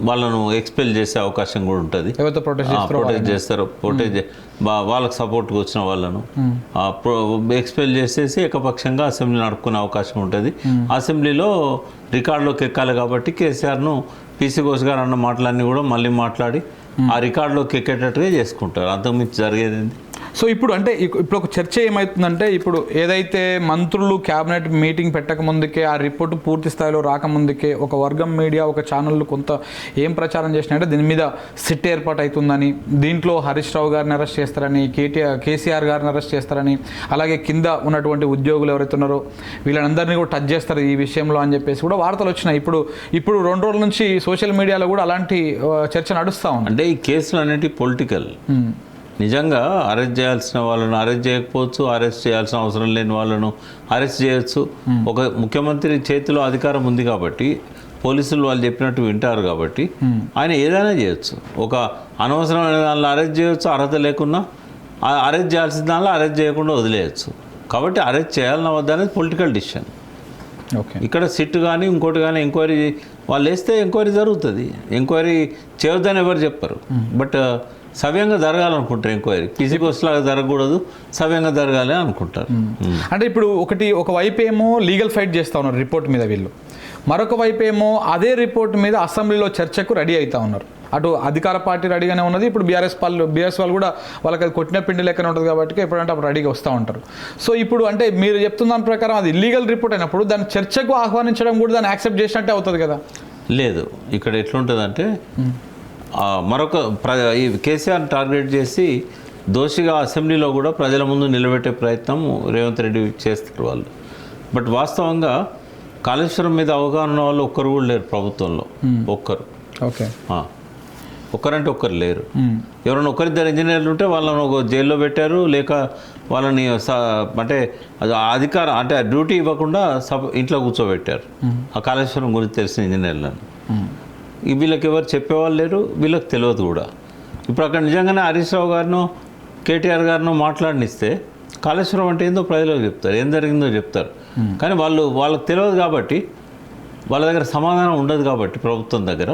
Speaker 2: వాళ్ళను ఎక్స్పెల్ చేసే అవకాశం కూడా ఉంటుంది. ప్రొటెస్ట్ చేస్తారు, వాళ్ళకి సపోర్ట్గా వచ్చిన వాళ్ళను ఎక్స్పెల్ చేసేసి ఏకపక్షంగా అసెంబ్లీ నడుపుకునే అవకాశం ఉంటుంది. అసెంబ్లీలో రికార్డులోకి ఎక్కాలి కాబట్టి కేసీఆర్ను పిసి ఘోష్ గారు అన్న మాటలన్నీ కూడా మళ్ళీ మాట్లాడి ఆ రికార్డులోకి ఎక్కేటట్టుగా చేసుకుంటారు. అంతకుమించి జరిగేది ఏంటి?
Speaker 1: సో ఇప్పుడు అంటే ఇప్పుడు ఒక చర్చ ఏమవుతుందంటే, ఇప్పుడు ఏదైతే మంత్రులు క్యాబినెట్ మీటింగ్ పెట్టక ముందుకే, ఆ రిపోర్టు పూర్తి స్థాయిలో రాకముందుకే ఒక వర్గం మీడియా, ఒక ఛానళ్ళు కొంత ఏం ప్రచారం చేసినాయంటే దీని మీద సిట్ ఏర్పాటు అవుతుందని, దీంట్లో హరీష్ రావు గారిని అరెస్ట్ చేస్తారని, కేసీఆర్ గారిని అరెస్ట్ చేస్తారని, అలాగే కింద ఉన్నటువంటి ఉద్యోగులు ఎవరైతే ఉన్నారో వీళ్ళందరినీ కూడా టచ్ చేస్తారు ఈ విషయంలో అని చెప్పేసి కూడా వార్తలు వచ్చినాయి. ఇప్పుడు 2 రోజుల నుంచి సోషల్ మీడియాలో కూడా అలాంటి చర్చ నడుస్తూ ఉంది.
Speaker 2: అంటే ఈ కేసులు అనేవి పొలిటికల్. నిజంగా అరెస్ట్ చేయాల్సిన వాళ్ళను అరెస్ట్ చేయకపోవచ్చు, అరెస్ట్ చేయాల్సిన అవసరం లేని వాళ్ళను అరెస్ట్ చేయొచ్చు. ఒక ముఖ్యమంత్రి చేతిలో అధికారం ఉంది కాబట్టి, పోలీసులు వాళ్ళు చెప్పినట్టు వింటారు కాబట్టి ఆయన ఏదైనా చేయొచ్చు. ఒక అనవసరమైన దానిలో అరెస్ట్ చేయొచ్చు, అర్హత లేకున్నా అరెస్ట్ చేయాల్సిన దానిలో అరెస్ట్ చేయకుండా వదిలేయచ్చు. కాబట్టి అరెస్ట్ చేయాలన్న వద్దనేది పొలిటికల్ డిసిషన్. ఇక్కడ సిట్ కానీ ఇంకోటి కానీ ఎంక్వైరీ వాళ్ళు వేస్తే ఎంక్వైరీ జరుగుతుంది. ఎంక్వైరీ చేయొద్దని ఎవరు చెప్పరు, బట్ సవ్యంగా జరగాలనుకుంటారు. ఎంక్వైరీ పిసి ఘోష్ లాగా జరగకూడదు, సవ్యంగా జరగాలి అనుకుంటారు.
Speaker 1: అంటే ఇప్పుడు ఒక వైపు ఏమో లీగల్ ఫైట్ చేస్తూ ఉన్నారు రిపోర్ట్ మీద వీళ్ళు, మరొక వైపు ఏమో అదే రిపోర్ట్ మీద అసెంబ్లీలో చర్చకు రెడీ అవుతూ ఉన్నారు. అటు అధికార పార్టీ రెడీగానే ఉన్నది, ఇప్పుడు బీఆర్ఎస్ వాళ్ళు కూడా వాళ్ళకి అది కొట్టిన పిండి లెక్కనే ఉంటుంది కాబట్టి ఎప్పుడంటే అప్పుడు రెడీగా వస్తూ ఉంటారు. సో ఇప్పుడు అంటే మీరు చెప్తున్న దాని ప్రకారం అది ఇల్లీగల్ రిపోర్ట్ అయినప్పుడు దాన్ని చర్చకు ఆహ్వానించడం కూడా దాన్ని యాక్సెప్ట్ చేసినట్టే అవుతుంది కదా?
Speaker 2: లేదు, ఇక్కడ ఎట్లుంటుందంటే మరొక ఈ కేసీఆర్ టార్గెట్ చేసి దోషిగా అసెంబ్లీలో కూడా ప్రజల ముందు నిలబెట్టే ప్రయత్నం రేవంత్ రెడ్డి చేస్తారు వాళ్ళు. బట్ వాస్తవంగా కాళేశ్వరం మీద అవగాహన ఉన్న వాళ్ళు ఒక్కరు కూడా లేరు ప్రభుత్వంలో. ఒక్కరంటే ఒక్కరు లేరు. ఎవరైనా ఒకరిద్దరు ఇంజనీర్లు ఉంటే వాళ్ళని ఒక జైల్లో పెట్టారు, లేక వాళ్ళని అంటే అధికారం అంటే డ్యూటీ ఇవ్వకుండా ఇంట్లో కూర్చోబెట్టారు ఆ కాళేశ్వరం గురించి తెలిసిన ఇంజనీర్లను. వీళ్ళకి ఎవరు చెప్పేవాళ్ళు లేరు, వీళ్ళకి తెలియదు కూడా. ఇప్పుడు అక్కడ నిజంగానే హరీష్ రావు గారినో కేటీఆర్ గారినో మాట్లాడినిస్తే కాళేశ్వరం అంటే ఏందో ప్రజలకు చెప్తారు, ఏం జరిగిందో చెప్తారు. కానీ వాళ్ళకి తెలియదు కాబట్టి, వాళ్ళ దగ్గర సమాధానం ఉండదు కాబట్టి ప్రభుత్వం దగ్గర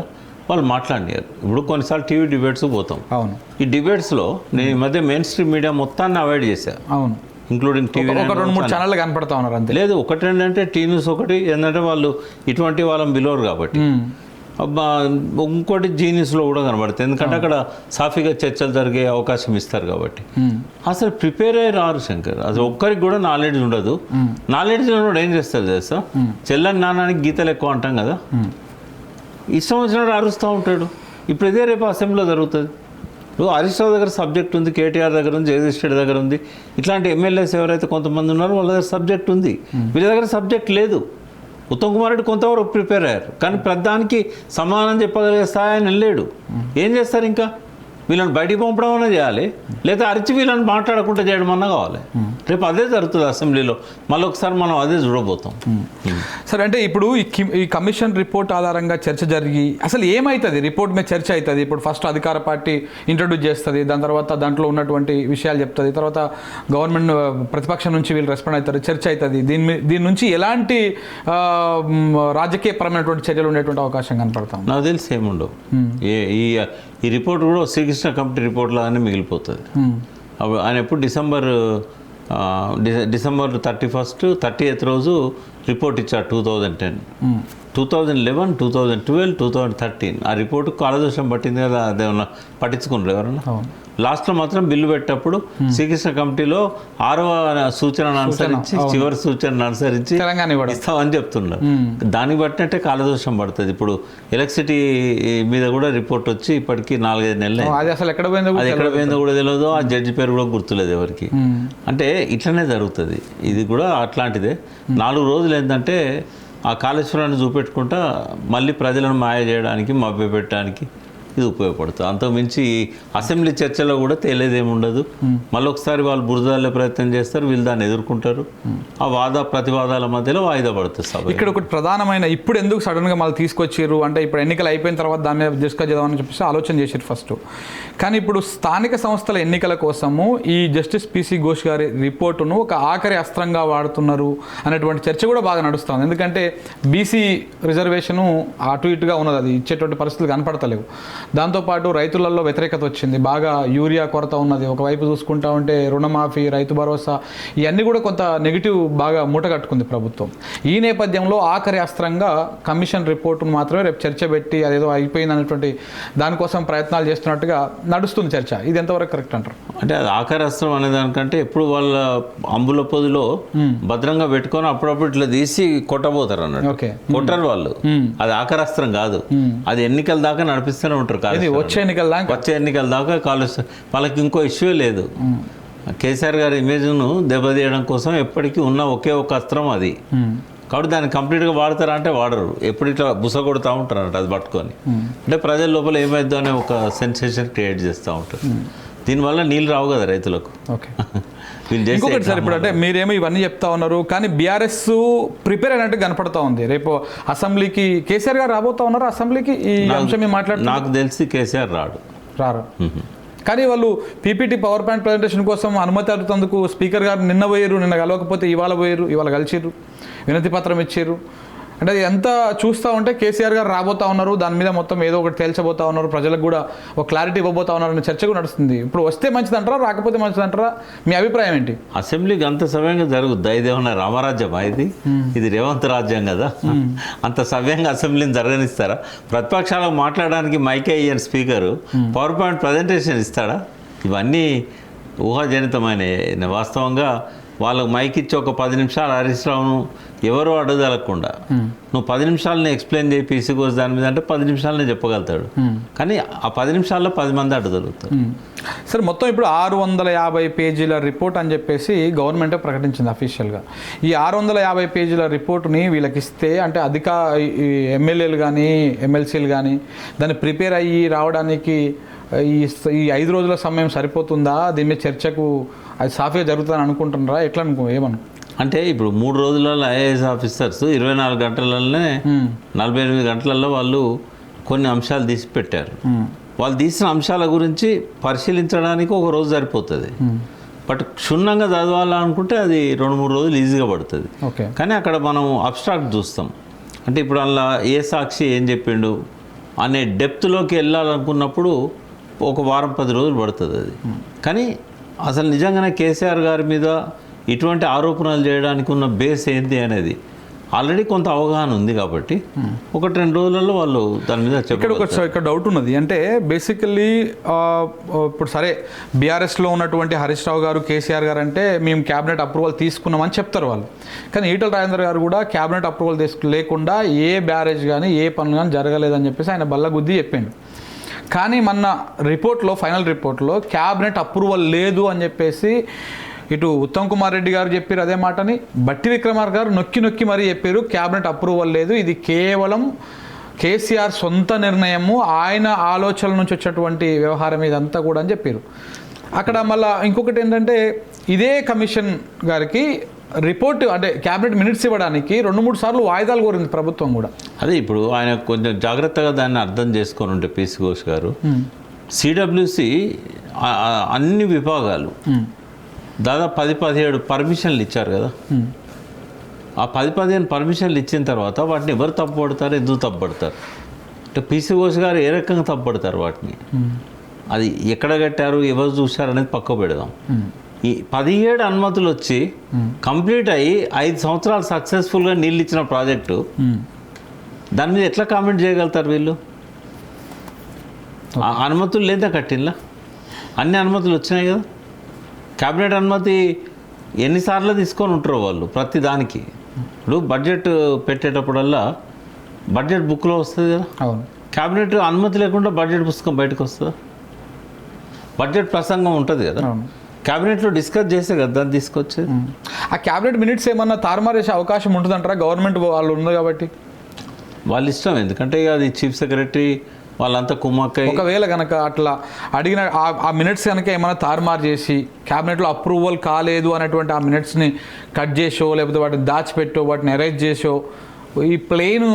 Speaker 2: వాళ్ళు మాట్లాడినారు. ఇప్పుడు కొన్నిసార్లు టీవీ డిబేట్స్ పోతాం.
Speaker 1: అవును,
Speaker 2: ఈ డిబేట్స్లో నేను ఈ మధ్య మెయిన్ స్ట్రీమ్ మీడియా మొత్తాన్ని అవాయిడ్ చేశాను.
Speaker 1: అవును,
Speaker 2: ఇంక్లూడింగ్ టీవీ
Speaker 1: 2-3 ఛానళ్ళు కనపడతా ఉన్నారు అంతే.
Speaker 2: లేదు, ఒకటి ఏంటంటే టీ న్యూస్ ఒకటి, ఏంటంటే వాళ్ళు ఇటువంటి వాళ్ళని బిలోరు కాబట్టి ఇంకోటి జీనియస్లో కూడా కనబడుతుంది, ఎందుకంటే అక్కడ సాఫీగా చర్చలు జరిగే అవకాశం ఇస్తారు కాబట్టి. అసలు ప్రిపేర్ అయ్యి రారు శంకర్, అసలు ఒక్కరికి కూడా నాలెడ్జ్ ఉండదు. నాలెడ్జ్ ఉన్నవాడు ఏం చేస్తారు తెలుసా, చెల్లని నాన్నకి గీతలు ఎక్కువ అంటాం కదా, ఇష్టం వచ్చినట్టు అరుస్తూ ఉంటాడు. ఇప్పుడు ఇదే రేపు అసెంబ్లీలో జరుగుతుంది. ఇప్పుడు హరీష్ రావు దగ్గర సబ్జెక్ట్ ఉంది, కేటీఆర్ దగ్గర ఉంది, జగదీష్ రెడ్డి దగ్గర ఉంది, ఇట్లాంటి ఎమ్మెల్యేస్ ఎవరైతే కొంతమంది ఉన్నారో వాళ్ళ దగ్గర సబ్జెక్ట్ ఉంది, వీళ్ళ దగ్గర సబ్జెక్ట్ లేదు. ఉత్తమ్ కుమార్ రెడ్డి కొంతవరకు ప్రిపేర్ అయ్యారు, కానీ ప్రధానికి సమాధానం చెప్పగలిగే స్థాయి ఆయన వెళ్ళాడు. ఏం చేస్తారు ఇంకా, వీళ్ళని బయటికి పంపడం అన్నా చేయాలి, లేదా అరిచి వీళ్ళని మాట్లాడకుండా చేయడం అన్నా కావాలి. రేపు అదే జరుగుతుంది అసెంబ్లీలో, మళ్ళీ ఒకసారి మనం అదే చూడబోతాం.
Speaker 1: సరే, అంటే ఇప్పుడు ఈ కమిషన్ రిపోర్ట్ ఆధారంగా చర్చ జరిగి అసలు ఏమవుతుంది, రిపోర్ట్ మీద చర్చ అవుతుంది. ఇప్పుడు ఫస్ట్ అధికార పార్టీ ఇంట్రడ్యూస్ చేస్తుంది, దాని తర్వాత దాంట్లో ఉన్నటువంటి విషయాలు చెప్తుంది, తర్వాత గవర్నమెంట్ ప్రతిపక్షం నుంచి వీళ్ళు రెస్పాండ్ అవుతారు, చర్చ అవుతుంది. దీని నుంచి ఎలాంటి రాజకీయపరమైనటువంటి చర్యలు ఉండేటువంటి అవకాశం కనపడతాం? నాకు
Speaker 2: తెలిసి ఏముండవు. ఈ రిపోర్ట్ కూడా శ్రీకృష్ణ కమిటీ రిపోర్ట్ లాగానే మిగిలిపోతుంది. ఆయన ఎప్పుడు డిసెంబర్ 30th రోజు రిపోర్ట్ ఇచ్చారు. 2010, 2011, 2012, 2013 ఆ రిపోర్టు కాలదోషం పట్టింది కదా, అదేమన్నా పట్టించుకున్నారు ఎవరన్నా? లాస్ట్లో మాత్రం బిల్లు పెట్టేటప్పుడు శ్రీకృష్ణ కమిటీలో 6వ సూచనను అనుసరించి, చివరి సూచనను అనుసరించి ఇస్తామని చెప్తున్నారు. దాన్ని బట్టినట్టే కాలదోషం పడుతుంది. ఇప్పుడు ఎలక్ట్రిసిటీ మీద కూడా రిపోర్ట్ వచ్చి ఇప్పటికీ 4-5 నెలలు, అది ఎక్కడ పోయిందో కూడా తెలియదు, ఆ జడ్జి పేరు కూడా గుర్తులేదు ఎవరికి. అంటే ఇట్లనే జరుగుతుంది. ఇది కూడా అట్లాంటిదే. 4 రోజులు ఏంటంటే ఆ కాళేశ్వరాన్ని చూపెట్టుకుంటా మళ్ళీ ప్రజలను మాయ చేయడానికి, మభ్యపెట్టడానికి ఇది ఉపయోగపడుతుంది. అంతకుమించి అసెంబ్లీ చర్చలో కూడా తేలేదేముండదు. మళ్ళీ ఒకసారి వాళ్ళు బురదల్లే ప్రయత్నం చేస్తారు, వీళ్ళు దాన్ని ఎదుర్కొంటారు. ఆ ప్రతివాదాల మధ్యలో వాయిదా పడుతుంది సభ.
Speaker 1: ఇక్కడ ఒకటి ప్రధానమైన, ఇప్పుడు ఎందుకు సడన్గా మళ్ళీ తీసుకొచ్చారు అంటే, ఇప్పుడు ఎన్నికలు అయిపోయిన తర్వాత దాని మీద డిస్కస్ చేద్దామని చెప్పేసి ఆలోచన చేశారు ఫస్ట్. కానీ ఇప్పుడు స్థానిక సంస్థల ఎన్నికల కోసము ఈ జస్టిస్ పిసి ఘోష్ గారి రిపోర్టును ఒక ఆఖరి అస్త్రంగా వాడుతున్నారు అనేటువంటి చర్చ కూడా బాగా నడుస్తుంది. ఎందుకంటే బీసీ రిజర్వేషను అటు ఇటుగా ఉన్నది, అది ఇచ్చేటువంటి పరిస్థితులు కనపడతలేవు. దాంతోపాటు రైతులలో వ్యతిరేకత వచ్చింది, బాగా యూరియా కొరత ఉన్నది. ఒకవైపు చూసుకుంటా ఉంటే రుణమాఫీ, రైతు భరోసా, ఇవన్నీ కూడా కొంత నెగిటివ్ బాగా మూట కట్టుకుంది ప్రభుత్వం. ఈ నేపథ్యంలో ఆఖరి అస్త్రంగా కమిషన్ రిపోర్టును మాత్రమే రేపు చర్చ పెట్టి అదేదో అయిపోయింది అనేటువంటి దానికోసం ప్రయత్నాలు చేస్తున్నట్టుగా నడుస్తుంది చర్చ. ఇది ఎంతవరకు కరెక్ట్ అంటారు?
Speaker 2: అంటే అది ఆఖరి అస్త్రం అనే దానికంటే ఎప్పుడు వాళ్ళ అంబుల పొదిలో భద్రంగా పెట్టుకొని అప్పుడప్పుడు ఇట్లా తీసి కొట్టబోతారు అన్నట్టు. కొట్టరు వాళ్ళు, అది ఆఖరి అస్త్రం కాదు. అది ఎన్నికల దాకా నడిపిస్తూనే ఉంటారు.
Speaker 1: వచ్చే
Speaker 2: ఎన్నికల దాకా కాలుస్తారు. వాళ్ళకి ఇంకో ఇష్యూ లేదు. కేసీఆర్ గారి ఇమేజ్ను దెబ్బతీయడం కోసం ఎప్పటికీ ఉన్న ఒకే ఒక అస్త్రం అది. కాబట్టి దాన్ని కంప్లీట్గా వాడతారా అంటే వాడరు. ఎప్పుడు ఇట్లా బుస కొడుతూ ఉంటారు అన్నట్టు అది పట్టుకొని. అంటే ప్రజల లోపల ఏమైద్దో అనే ఒక సెన్సేషన్ క్రియేట్ చేస్తూ ఉంటారు. దీనివల్ల నీళ్ళు రావు కదా రైతులకు.
Speaker 1: ఇంకొకటి సార్, ఇప్పుడు అంటే మీరేమో ఇవన్నీ చెప్తా ఉన్నారు, కానీ బీఆర్ఎస్ ప్రిపేర్ అయినట్టు కనపడతా ఉంది. రేపు అసెంబ్లీకి కేసీఆర్ గారు రాబోతా ఉన్నారు అసెంబ్లీకి. ఈ అంశం మాట్లాడుతున్నారు.
Speaker 2: నాకు తెలిసి కేసీఆర్
Speaker 1: రారు. కానీ వాళ్ళు పీపీటీ పవర్ పాయింట్ ప్రజెంటేషన్ కోసం అనుమతి అడుగుతందుకు స్పీకర్ గారు నిన్న పోయారు, నిన్న కలవకపోతే ఇవాళ పోయారు, ఇవాళ కలిసిర్రు, వినతి పత్రం ఇచ్చారు. అంటే అది ఎంత చూస్తూ ఉంటే కేసీఆర్ గారు రాబోతా ఉన్నారు, దాని మీద మొత్తం ఏదో ఒకటి తేల్చబోతా ఉన్నారు, ప్రజలకు కూడా ఒక క్లారిటీ ఇవ్వబోతా ఉన్నారు అనే చర్చ కూడా నడుస్తుంది. ఇప్పుడు వస్తే మంచిదంటారా, రాకపోతే మంచిదంటారా? మీ అభిప్రాయం ఏంటి?
Speaker 2: అసెంబ్లీకి అంత సవ్యంగా జరుగుద్దా? ఇదేమన్నా రామరాజ్యమా? ఇది రేవంత్ రాజ్యం కదా. అంత సవ్యంగా అసెంబ్లీని జరగనిస్తారా? ప్రతిపక్షాలకు మాట్లాడడానికి మైకే ఇయ్యని స్పీకరు పవర్ పాయింట్ ప్రజెంటేషన్ ఇస్తాడా? ఇవన్నీ ఊహాజనితమైన. వాస్తవంగా వాళ్ళకు మైక్ ఇచ్చి ఒక 10 నిమిషాలు హరీష్ రావును ఎవరో అడుగుదలకుండా నువ్వు 10 నిమిషాలని ఎక్స్ప్లెయిన్ చేయి పీసీ కోర్స్ దాని మీద అంటే 10 నిమిషాలనే చెప్పగలుగుతాడు. కానీ ఆ 10 నిమిషాల్లో 10 మంది అడుగుతారు.
Speaker 1: సరే, మొత్తం ఇప్పుడు 650 పేజీల రిపోర్ట్ అని చెప్పేసి గవర్నమెంటే ప్రకటించింది అఫీషియల్గా. ఈ 650 పేజీల రిపోర్ట్ని వీళ్ళకి ఇస్తే అంటే ఎమ్మెల్యేలు కానీ ఎమ్మెల్సీలు కానీ దాన్ని ప్రిపేర్ అయ్యి రావడానికి ఈ 5 రోజుల సమయం సరిపోతుందా? దీని మీద చర్చకు అది సాఫీగా జరుగుతుందని అనుకుంటున్నారా? ఎట్లా ఏమను
Speaker 2: అంటే ఇప్పుడు 3 రోజులలో ఐఏఎస్ ఆఫీసర్స్ 24 గంటలలోనే 48 గంటలలో వాళ్ళు కొన్ని అంశాలు తీసి పెట్టారు. వాళ్ళు తీసిన అంశాల గురించి పరిశీలించడానికి ఒక రోజు సరిపోతుంది. బట్ క్షుణ్ణంగా చదవాలనుకుంటే అది 2-3 రోజులు ఈజీగా పడుతుంది. కానీ అక్కడ మనం అబ్స్ట్రాక్ట్ చూస్తాం. అంటే ఇప్పుడు అలా ఏ సాక్షి ఏం చెప్పిండు అనే డెప్త్లోకి వెళ్ళాలనుకున్నప్పుడు ఒక వారం 10 రోజులు పడుతుంది అది. కానీ అసలు నిజంగానే కేసీఆర్ గారి మీద ఇటువంటి ఆరోపణలు చేయడానికి ఉన్న బేస్ ఏంటి అనేది ఆల్రెడీ కొంత అవగాహన ఉంది కాబట్టి 1-2 రోజులలో వాళ్ళు దాని మీద
Speaker 1: ఇక్కడ డౌట్ ఉన్నది. అంటే బేసికల్లీ ఇప్పుడు సరే బీఆర్ఎస్లో ఉన్నటువంటి హరీష్ రావు గారు, కేసీఆర్ గారు అంటే మేము క్యాబినెట్ అప్రూవల్ తీసుకున్నామని చెప్తారు వాళ్ళు. కానీ ఈటల రాజేందర్ గారు కూడా క్యాబినెట్ అప్రూవల్ లేకుండా ఏ బ్యారేజ్ కానీ ఏ పనులు కానీ జరగలేదని చెప్పేసి ఆయన బల్లగుద్ది చెప్పిండు. కానీ మొన్న రిపోర్ట్లో, ఫైనల్ రిపోర్ట్లో క్యాబినెట్ అప్రూవల్ లేదు అని చెప్పేసి ఇటు ఉత్తమ్ కుమార్ రెడ్డి గారు చెప్పారు అదే మాటని, బట్టి విక్రమార్క గారు నొక్కి మరీ చెప్పారు క్యాబినెట్ అప్రూవల్ లేదు, ఇది కేవలం కేసీఆర్ సొంత నిర్ణయము, ఆయన ఆలోచనల నుంచి వచ్చేటువంటి వ్యవహారం ఇదంతా కూడా అని చెప్పారు. అక్కడ మళ్ళీ ఇంకొకటి ఏంటంటే ఇదే కమిషన్ గారికి రిపోర్ట్ అంటే క్యాబినెట్ మినిట్స్ ఇవ్వడానికి 2-3 సార్లు వాయిదాలు కోరింది ప్రభుత్వం కూడా.
Speaker 2: అదే ఇప్పుడు ఆయన కొంచెం జాగ్రత్తగా దాన్ని అర్థం చేసుకొని ఉంటే పీసీ ఘోష్ గారు, సిడబ్ల్యూసి అన్ని విభాగాలు దాదాపు 10-17 పర్మిషన్లు ఇచ్చారు కదా. ఆ 10-15 పర్మిషన్లు ఇచ్చిన తర్వాత వాటిని ఎవరు తప్పుపడతారు, ఎందుకు తప్పుపడతారు అంటే పీసీ ఘోష్ గారు ఏ రకంగా తప్పుపడతారు వాటిని, అది ఎక్కడ కట్టారు, ఎవరు చూశారు అనేది పక్క పెడదాం. ఈ 17 అనుమతులు వచ్చి కంప్లీట్ అయ్యి 5 సంవత్సరాలు సక్సెస్ఫుల్గా నీళ్ళు ఇచ్చిన ప్రాజెక్టు, దాని మీద ఎట్లా కామెంట్ చేయగలుగుతారు వీళ్ళు? అనుమతులు లేదా కట్టిన్లా, అన్ని అనుమతులు వచ్చినాయి కదా. క్యాబినెట్ అనుమతి ఎన్నిసార్లు తీసుకొని ఉంటారో వాళ్ళు ప్రతి దానికి. ఇప్పుడు బడ్జెట్ పెట్టేటప్పుడల్లా బడ్జెట్ బుక్లో వస్తుంది కదా.
Speaker 1: అవును,
Speaker 2: క్యాబినెట్ అనుమతి లేకుండా బడ్జెట్ పుస్తకం బయటకు వస్తుందా? బడ్జెట్ ప్రసంగం ఉంటుంది కదా, క్యాబినెట్లో డిస్కస్ చేసే కదా దాన్ని తీసుకొచ్చేది.
Speaker 1: ఆ క్యాబినెట్ మినిట్స్ ఏమన్నా తారుమారేసే అవకాశం ఉంటుందంటారా? గవర్నమెంట్ వాళ్ళు ఉంది కాబట్టి
Speaker 2: వాళ్ళ ఇష్టం, ఎందుకంటే అది చీఫ్ సెక్రటరీ వాళ్ళంతా కుమ్మక్కై
Speaker 1: ఒకవేళ కనుక అట్లా అడిగిన ఆ మినిట్స్ కనుక ఏమైనా తారుమారు చేసి క్యాబినెట్లో అప్రూవల్ కాలేదు అనేటువంటి ఆ మినిట్స్ని కట్ చేసో లేకపోతే వాటిని దాచిపెట్టో వాటిని ఎరేజ్ చేసో ఈ ప్లేన్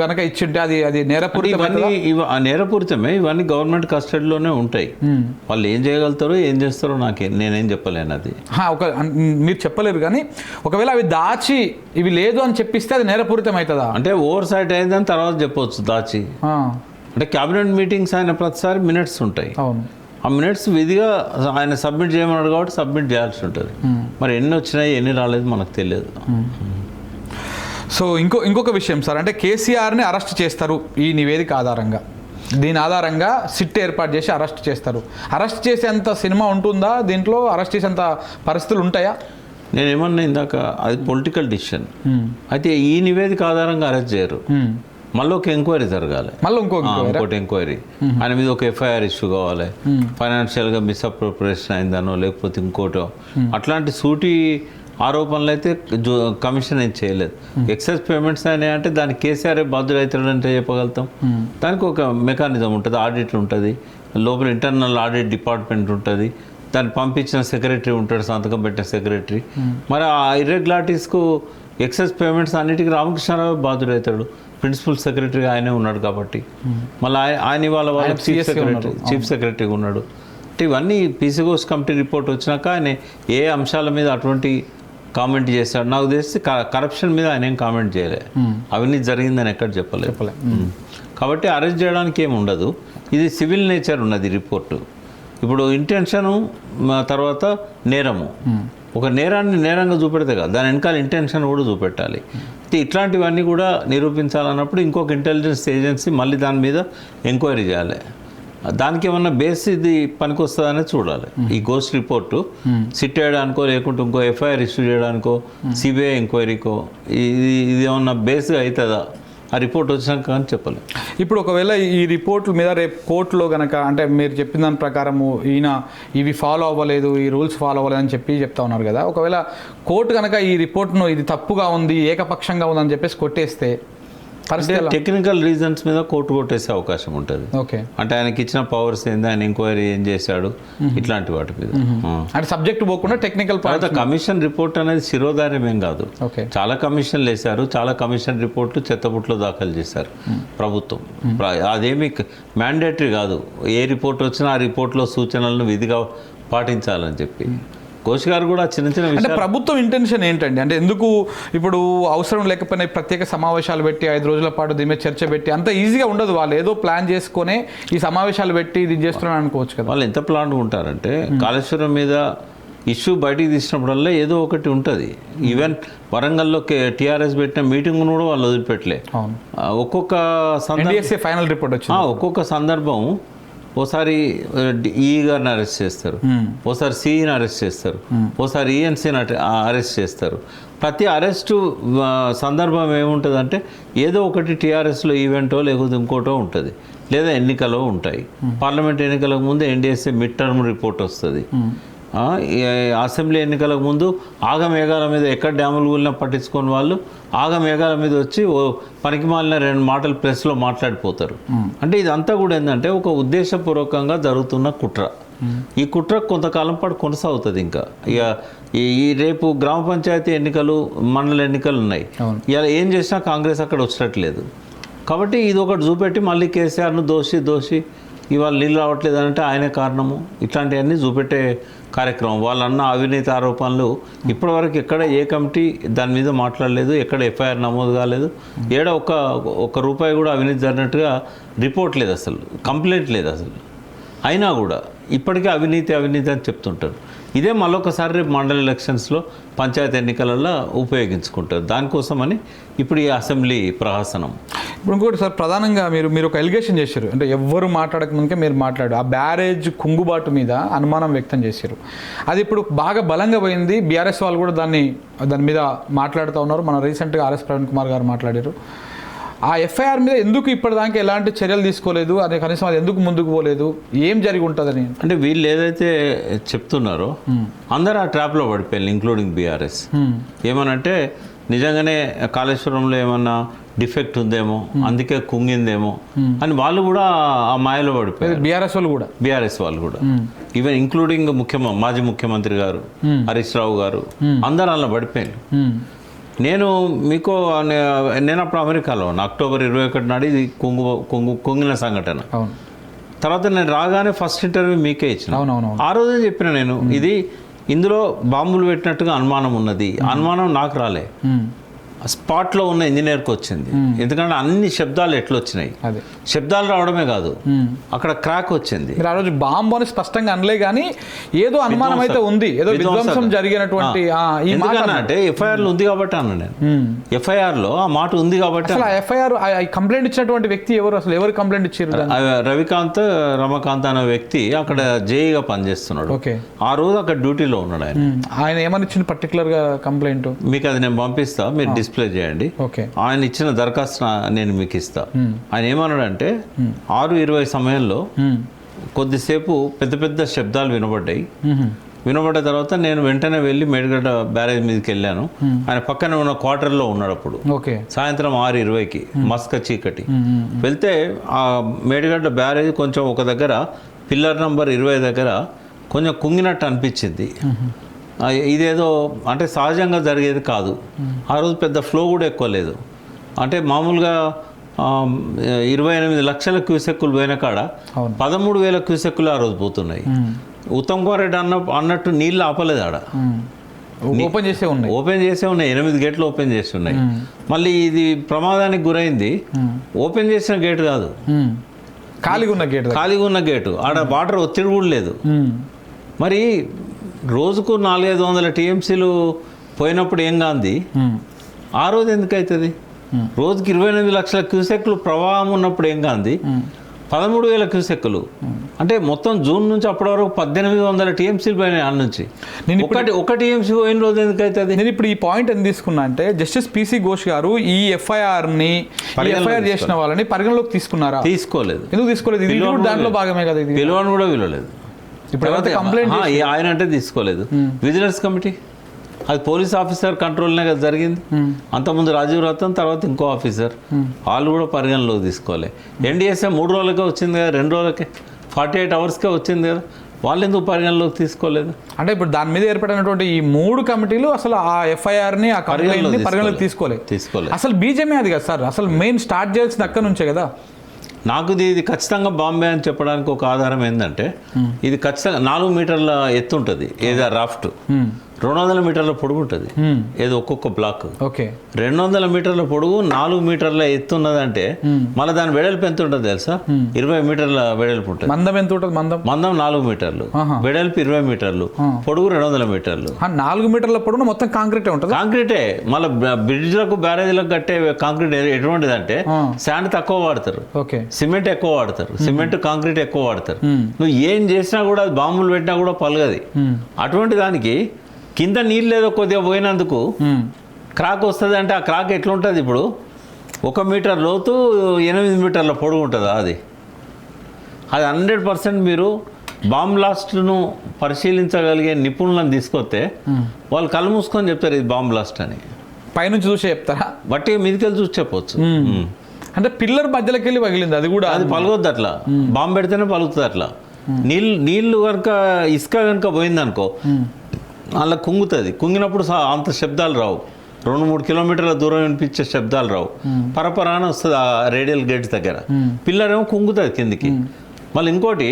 Speaker 1: కనుక ఇచ్చింటే అది
Speaker 2: నేరపూరితమే. ఇవన్నీ గవర్నమెంట్ కస్టడీలోనే ఉంటాయి. వాళ్ళు ఏం చేయగలుగుతారో ఏం చేస్తారో నేనేం చెప్పలేను. అది
Speaker 1: మీరు చెప్పలేరు. కానీ ఒకవేళ అవి దాచి ఇవి లేదు అని చెప్పిస్తే అది నేరపూరితం అవుతుందా?
Speaker 2: అంటే ఓవర్ సైట్ అయిందని తర్వాత చెప్పవచ్చు దాచి. అంటే క్యాబినెట్ మీటింగ్స్ ఆయన ప్రతిసారి మినిట్స్ ఉంటాయి.
Speaker 1: అవును,
Speaker 2: ఆ మినిట్స్ విధిగా ఆయన సబ్మిట్ చేయమన్నాడు కాబట్టి సబ్మిట్ చేయాల్సి ఉంటుంది. మరి ఎన్ని వచ్చినాయి ఎన్ని రాలేదు మనకు తెలియదు.
Speaker 1: సో ఇంకొక విషయం సార్, అంటే కేసీఆర్ని అరెస్ట్ చేస్తారు ఈ నివేదిక ఆధారంగా, దీని ఆధారంగా సిట్ ఏర్పాటు చేసి అరెస్ట్ చేస్తారు. అరెస్ట్ చేసేంత సినిమా ఉంటుందా దీంట్లో? అరెస్ట్ చేసేంత పరిస్థితులు ఉంటాయా?
Speaker 2: నేనేమన్నా ఇందాక అది పొలిటికల్ డిసిషన్ అయితే ఈ నివేదిక ఆధారంగా అరెస్ట్ చేయరు. మళ్ళీ ఒక ఎంక్వైరీ జరగాలి,
Speaker 1: మళ్ళీ
Speaker 2: ఇంకోటి ఎంక్వైరీ, ఆయన మీద ఒక ఎఫ్ఐఆర్ ఇష్యూ కావాలి. ఫైనాన్షియల్గా మిస్అప్రోప్రియేషన్ అయిందనో లేకపోతే ఇంకోటో అట్లాంటి సూటి ఆరోపణలు అయితే కమిషన్ ఏం చేయలేదు. ఎక్సెస్ పేమెంట్స్ అయినాయి అంటే దానికి కేసీఆర్ బాధ్యుడు అవుతాడంటే చెప్పగలుగుతాం. దానికి ఒక మెకానిజం ఉంటుంది, ఆడిట్ ఉంటుంది, లోపల ఇంటర్నల్ ఆడిట్ డిపార్ట్మెంట్ ఉంటుంది, దాన్ని పంపించిన సెక్రటరీ ఉంటాడు, సంతకం పెట్టిన సెక్రటరీ. మరి ఆ ఇర్రెగ్యులారిటీస్కు ఎక్సెస్ పేమెంట్స్ అన్నిటికీ రామకృష్ణారావు బాధ్యుడు అవుతాడు, ప్రిన్సిపల్ సెక్రటరీ ఆయనే ఉన్నాడు కాబట్టి. మళ్ళీ ఆయన వాళ్ళ చీఫ్ సెక్రటరీగా ఉన్నాడు. అంటే ఇవన్నీ పీసీ ఘోష్ కమిటీ రిపోర్ట్ వచ్చినాక ఆయన ఏ అంశాల మీద అటువంటి కామెంట్ చేశాడు. నాకు తెలిసి కరప్షన్ మీద ఆయన ఏం కామెంట్ చేయలే, అవినీతి జరిగిందని ఎక్కడ చెప్పలేదు. కాబట్టి అరెస్ట్ చేయడానికి ఏమి ఉండదు. ఇది సివిల్ నేచర్ ఉన్నది రిపోర్టు. ఇప్పుడు ఇంటెన్షను తర్వాత నేరము, ఒక నేరాన్ని నేరంగా చూపెడితే కదా దాని వెనకాల ఇంటెన్షన్ కూడా చూపెట్టాలి. ఇట్లాంటివన్నీ కూడా నిరూపించాలన్నప్పుడు ఇంకొక ఇంటెలిజెన్స్ ఏజెన్సీ మళ్ళీ దాని మీద ఎంక్వైరీ చేయాలి. దానికి ఏమన్నా బేస్ ఇది పనికి వస్తుందనే చూడాలి. ఈ గోస్ట్ రిపోర్టు సిట్ చేయడానికో లేకుంటే ఇంకో ఎఫ్ఐఆర్ ఇష్యూ చేయడానికో సిబిఐ ఎంక్వైరీకో ఇది ఏమన్నా బేస్ అవుతుందా ఆ రిపోర్ట్ వచ్చినాక కానీ చెప్పలేదు.
Speaker 1: ఇప్పుడు ఒకవేళ ఈ రిపోర్ట్ల మీద రేపు కోర్టులో కనుక అంటే మీరు చెప్పిన దాని ప్రకారము ఈయన ఇవి ఫాలో అవ్వలేదు, ఈ రూల్స్ ఫాలో అవ్వలేదు అని చెప్తా ఉన్నారు కదా, ఒకవేళ కోర్టు కనుక ఈ రిపోర్ట్ను ఇది తప్పుగా ఉంది, ఏకపక్షంగా ఉందని చెప్పేసి కొట్టేస్తే
Speaker 2: టెక్నికల్ రీజన్స్ మీద కోర్టు కొట్టేసే అవకాశం ఉంటుంది.
Speaker 1: ఓకే,
Speaker 2: అంటే ఆయనకి ఇచ్చిన పవర్స్ ఏంది, ఆయన ఎంక్వైరీ ఏం చేశాడు, ఇట్లాంటి వాటి మీద.
Speaker 1: అంటే సబ్జెక్ట్ పోకుండా టెక్నికల్
Speaker 2: కమిషన్ రిపోర్ట్ అనేది శిరోధార్యం ఏం కాదు. చాలా కమిషన్లు వేశారు, చాలా కమిషన్ రిపోర్ట్లు చెత్తబుట్లో దాఖలు చేశారు ప్రభుత్వం. అదేమి మ్యాండేటరీ కాదు, ఏ రిపోర్ట్ వచ్చినా ఆ రిపోర్ట్లో సూచనలను విధిగా పాటించాలని చెప్పి. ఘోష్ గారు కూడా చిన్న చిన్న
Speaker 1: అంటే ప్రభుత్వం ఇంటెన్షన్ ఏంటండి? అంటే ఎందుకు ఇప్పుడు అవసరం లేకపోయినా ప్రత్యేక సమావేశాలు పెట్టి 5 రోజుల పాటు దీని మీద చర్చ పెట్టి అంత ఈజీగా ఉండదు. వాళ్ళు ఏదో ప్లాన్ చేసుకునే ఈ సమావేశాలు పెట్టి ఇది చేస్తున్నారని అనుకోవచ్చు కదా.
Speaker 2: వాళ్ళు ఎంత ప్లాన్ ఉంటారంటే కాళేశ్వరం మీద ఇష్యూ బయటికి తీసినప్పుడల్లా ఏదో ఒకటి ఉంటుంది. ఈవెన్ వరంగల్లో టీఆర్ఎస్ పెట్టిన మీటింగ్ కూడా వాళ్ళు వదిలిపెట్టలే.
Speaker 1: అవును.
Speaker 2: ఒక్కొక్క
Speaker 1: NDSA ఫైనల్ రిపోర్ట్ వచ్చింది.
Speaker 2: ఒక్కొక్క సందర్భం ఓసారి ఈ గారిని అరెస్ట్ చేస్తారు, ఓసారి సిఈని అరెస్ట్ చేస్తారు, ఓసారి ఈఎన్సీని అరెస్ట్ చేస్తారు. ప్రతి అరెస్టు సందర్భం ఏముంటుందంటే ఏదో ఒకటి టీఆర్ఎస్లో ఈవెంటో లేకపోతే ఇంకోటో ఉంటుంది, లేదా ఎన్నికలో ఉంటాయి. పార్లమెంట్ ఎన్నికలకు ముందు NDSA మిడ్ టర్మ్ రిపోర్ట్ వస్తుంది. అసెంబ్లీ ఎన్నికలకు ముందు ఆగమేఘాల మీద ఎక్కడ డ్యాములు కూలినా పట్టించుకొని వాళ్ళు ఆగమేఘాల మీద వచ్చి ఓ పనికి మాలిన 2 మాటలు ప్రెస్లో మాట్లాడిపోతారు. అంటే ఇదంతా కూడా ఏంటంటే ఒక ఉద్దేశపూర్వకంగా జరుగుతున్న కుట్ర. ఈ కుట్ర కొంతకాలం పాటు కొనసాగుతుంది. ఇంకా ఇక ఈ రేపు గ్రామ పంచాయతీ ఎన్నికలు, మండల ఎన్నికలు ఉన్నాయి. ఇలా ఏం చేసినా కాంగ్రెస్ అక్కడ వచ్చేటట్లేదు. కాబట్టి ఇది ఒకటి చూపెట్టి మళ్ళీ కేసీఆర్ను దోషి ఇవాళ నీళ్ళు రావట్లేదు అంటే ఆయనే కారణము, ఇట్లాంటివన్నీ చూపెట్టే కార్యక్రమం. వాళ్ళన్న అవినీతి ఆరోపణలు ఇప్పటివరకు ఎక్కడ ఏ కమిటీ దాని మీద మాట్లాడలేదు, ఎక్కడ ఎఫ్ఐఆర్ నమోదు కాలేదు, ఏడ ఒక్క రూపాయి కూడా అవినీతి జరిగినట్టుగా రిపోర్ట్ లేదు, అసలు కంప్లైంట్ లేదు అసలు. అయినా కూడా ఇప్పటికే అవినీతి అని చెప్తుంటారు. ఇదే మళ్ళొకసారి రేపు మండల ఎలక్షన్స్లో పంచాయతీ ఎన్నికలలో ఉపయోగించుకుంటారు. దానికోసమని ఇప్పుడు ఈ అసెంబ్లీ ప్రహసనం.
Speaker 1: ఇప్పుడు ఇంకోటి సార్, ప్రధానంగా మీరు ఒక ఎలిగేషన్ చేశారు, అంటే ఎవ్వరు మాట్లాడక ముందుకే మీరు మాట్లాడు ఆ బ్యారేజ్ కుంగుబాటు మీద అనుమానం వ్యక్తం చేశారు. అది ఇప్పుడు బాగా బలంగా పోయింది. బీఆర్ఎస్ వాళ్ళు కూడా దాని మీద మాట్లాడుతూ ఉన్నారు. మన రీసెంట్గా ఆర్ఎస్ ప్రవీణ్ కుమార్ గారు మాట్లాడారు. ఆ ఎఫ్ఐఆర్ మీద ఎందుకు ఇప్పటిదాకా ఎలాంటి చర్యలు తీసుకోలేదు, అదే కనీసం అది ఎందుకు ముందుకు పోలేదు, ఏం జరిగి ఉంటుందని.
Speaker 2: అంటే వీళ్ళు ఏదైతే చెప్తున్నారో అందరూ ఆ ట్రాప్లో పడిపోయారు, ఇంక్లూడింగ్ బీఆర్ఎస్. ఏమనంటే నిజంగానే కాళేశ్వరంలో ఏమన్నా డిఫెక్ట్ ఉందేమో, అందుకే కుంగిందేమో అని వాళ్ళు కూడా ఆ మాయలో పడిపోయారు. బీఆర్ఎస్ వాళ్ళు కూడా ఈవెన్ ఇంక్లూడింగ్ మాజీ ముఖ్యమంత్రి గారు హరీష్ రావు గారు అందరూ అలా పడిపోయారు. నేను అప్పుడు అమెరికాలో అక్టోబర్ 21 నాడు ఇది కుంగిన సంఘటన. తర్వాత నేను రాగానే ఫస్ట్ ఇంటర్వ్యూ మీకే ఇచ్చిన. ఆ రోజే చెప్పిన నేను, ఇందులో బాంబులు పెట్టినట్టుగా అనుమానం ఉన్నది. అనుమానం నాకు రాలే, స్పాట్లో ఉన్న ఇంజనీర్కి వచ్చింది. ఎందుకంటే అన్ని శబ్దాలు ఎట్లొచ్చినాయి, శబ్దాలు రావడమే కాదు అక్కడ క్రాక్ వచ్చింది.
Speaker 1: ఆ రోజు బాంబు అని స్పష్టంగా అనలే, కానీ ఏదో అనుమానం అయితే ఉంది, ఏదో విధ్వంసం జరిగినటువంటి.
Speaker 2: అంటే ఎఫ్ఐఆర్ ఉంది కాబట్టి అన్న నేను, ఎఫ్ఐఆర్ లో ఆ మాట ఉంది కాబట్టి.
Speaker 1: అసలు ఎఫ్ఐఆర్ కంప్లైంట్ ఇచ్చినటువంటి వ్యక్తి ఎవరు, అసలు ఎవరు కంప్లైంట్ ఇచ్చారు?
Speaker 2: రమాకాంత్ అనే వ్యక్తి అక్కడ జేఈగా పనిచేస్తున్నాడు. ఆ రోజు అక్కడ డ్యూటీలో ఉన్నాడు.
Speaker 1: ఆయన ఏమని ఇచ్చింది పర్టికులర్ గా కంప్లైంట్?
Speaker 2: మీకు అది నేను పంపిస్తా, మీరు డిస్ప్లే చేయండి. ఆయన ఇచ్చిన దరఖాస్తు నేను మీకు ఇస్తా. ఆయన ఏమన్నాడంటే 6:20 సమయంలో కొద్దిసేపు పెద్ద శబ్దాలు వినబడ్డాయి. వినబడ్డ తర్వాత నేను వెంటనే వెళ్ళి మేడిగడ్డ బ్యారేజ్ మీదకి వెళ్ళాను. ఆయన పక్కన ఉన్న క్వార్టర్లో ఉన్నాడు అప్పుడు. సాయంత్రం 6:20కి మస్క చీకటి వెళ్తే ఆ మేడిగడ్డ బ్యారేజ్ కొంచెం ఒక దగ్గర పిల్లర్ నంబర్ 20 దగ్గర కొంచెం కుంగినట్టు అనిపించింది. ఇదేదో అంటే సహజంగా జరిగేది కాదు. ఆ రోజు పెద్ద ఫ్లో కూడా ఎక్కువ లేదు. అంటే మామూలుగా 28 లక్షల క్యూసెక్కులు పోయిన కాడ 13,000 క్యూసెక్కులు ఆ రోజు పోతున్నాయి. ఉత్తమ్ కుమార్ రెడ్డి అన్నట్టు నీళ్ళు ఆపలేదు ఆడ, ఓపెన్ చేసే ఉన్నాయి. 8 గేట్లు ఓపెన్ చేసి ఉన్నాయి. మళ్ళీ ఇది ప్రమాదానికి గురైంది ఓపెన్ చేసిన గేట్ కాదు, ఖాళీగా ఉన్న గేటు. ఆడ వాటర్ ఒత్తిడి కూడా లేదు. మరి రోజుకు 400-500 టీఎంసీలు పోయినప్పుడు ఏం కాంది, ఆ రోజు ఎందుకు అవుతుంది? రోజుకి 28 లక్షల క్యూసెక్లు ప్రవాహం ఉన్నప్పుడు ఏం కాంది 13,000 క్యూసెక్కులు. అంటే మొత్తం జూన్ నుంచి అప్పటి వరకు 1,800 టీఎంసీలు పోయినాయి. ఆ నుంచి ఒక టీఎంసీ పోయిన రోజు ఎందుకు అవుతుంది?
Speaker 1: నేను ఇప్పుడు ఈ పాయింట్ ఎందుకు తీసుకున్నా అంటే, జస్టిస్ పిసి ఘోష్ గారు ఈ ఎఫ్ఐఆర్ చేసిన వాళ్ళని పరిగణలోకి తీసుకున్నారా?
Speaker 2: తీసుకోలేదు.
Speaker 1: ఎందుకు తీసుకోలేదు? ఇది దాంట్లో భాగమే కదా. ఇది
Speaker 2: పిలవని కూడా పిలవలేదు.
Speaker 1: ఇప్పుడు కంప్లైంట్
Speaker 2: ఆయన అంటే తీసుకోలేదు. విజిలెన్స్ కమిటీ అది పోలీస్ ఆఫీసర్ కంట్రోల్నే కదా జరిగింది. అంతకుముందు రాజీవ్ రతన్, తర్వాత ఇంకో ఆఫీసర్, వాళ్ళు కూడా పరిగణలోకి తీసుకోవాలి. NDSA 3 రోజులకే వచ్చింది కదా, 2 రోజులకే 48 అవర్స్కే వచ్చింది కదా, వాళ్ళు ఎందుకు పరిగణలోకి తీసుకోలేదు?
Speaker 1: అంటే ఇప్పుడు దాని మీద ఏర్పడినటువంటి ఈ 3 కమిటీలు అసలు ఆ ఎఫ్ఐఆర్ని ఆ కంప్లైంట్ని పరిగణలోకి తీసుకోలేదు. అసలు బీజేపీ అది కదా సార్, అసలు మెయిన్ స్టార్ట్ చేయాల్సింది అక్కడ నుంచే కదా.
Speaker 2: నాకు ఇది ఖచ్చితంగా బాంబే అని చెప్పడానికి ఒక ఆధారం ఏంటంటే, ఇది ఖచ్చితంగా 4 మీటర్ల ఎత్తు ఉంటుంది ఏదో రాఫ్ట్. 200 మీటర్ల పొడుగు ఉంటుంది ఏదో ఒక్కొక్క బ్లాక్.
Speaker 1: ఓకే.
Speaker 2: 200 మీటర్ల పొడుగు 4 మీటర్ల ఎత్తు ఉన్నదంటే మళ్ళీ దాని వెడల్పు ఎంత ఉంటుంది తెలుసా? 20 మీటర్ల వెడల్పు ఉంటుంది.
Speaker 1: మందం ఎంత ఉంటుంది?
Speaker 2: మందం 4 మీటర్లు, వెడల్పు 20 మీటర్లు, పొడుగు 200 మీటర్లు.
Speaker 1: 4 మీటర్ల పొడుగు మొత్తం కాంక్రీటే ఉంటుంది.
Speaker 2: కాంక్రీటే. మళ్ళీ బ్రిడ్జ్లకు బ్యారేజీలకు కట్టే కాంక్రీట్ ఎటువంటిది అంటే శాండ్ తక్కువ వాడతారు, సిమెంట్ ఎక్కువ వాడతారు, సిమెంట్ కాంక్రీట్ ఎక్కువ వాడతారు. నువ్వు ఏం చేసినా కూడా బాంబులు పెట్టినా కూడా పలగది. అటువంటి దానికి కింద నీళ్ళు ఏదో కొద్దిగా పోయినందుకు క్రాక్ వస్తుంది అంటే ఆ క్రాక్ ఎట్లుంటుంది? ఇప్పుడు 1 మీటర్ లోతు 8 మీటర్ల పొడుగు ఉంటుందా? అది 100% మీరు బాంబ్ బ్లాస్ట్ను పరిశీలించగలిగే నిపుణులను తీసుకొస్తే వాళ్ళు కళ్ళు మూసుకొని చెప్తారు ఇది బాంబ్ బ్లాస్ట్ అని.
Speaker 1: పైనుంచి చూసి చెప్తారా?
Speaker 2: బట్టి మీదకెళ్ళి చూసి చెప్పొచ్చు.
Speaker 1: అంటే పిల్లర్ మధ్యలోకి వెళ్ళి పగిలింది, అది కూడా
Speaker 2: అది పలగొద్దు. అట్లా బాంబు పెడితేనే పలుకుతుంది. అట్లా నీళ్ళు కనుక ఇసుక కనుక పోయిందనుకో అలా కుంగుతుంది. కుంగినప్పుడు అంత శబ్దాలు రావు, 2-3 కిలోమీటర్ల దూరం వినిపించే శబ్దాలు రావు. పరపరాన వస్తుంది ఆ రేడియల్ గేట్స్ దగ్గర. పిల్లర్ ఏమో కుంగుతుంది కిందికి. మళ్ళీ ఇంకోటి,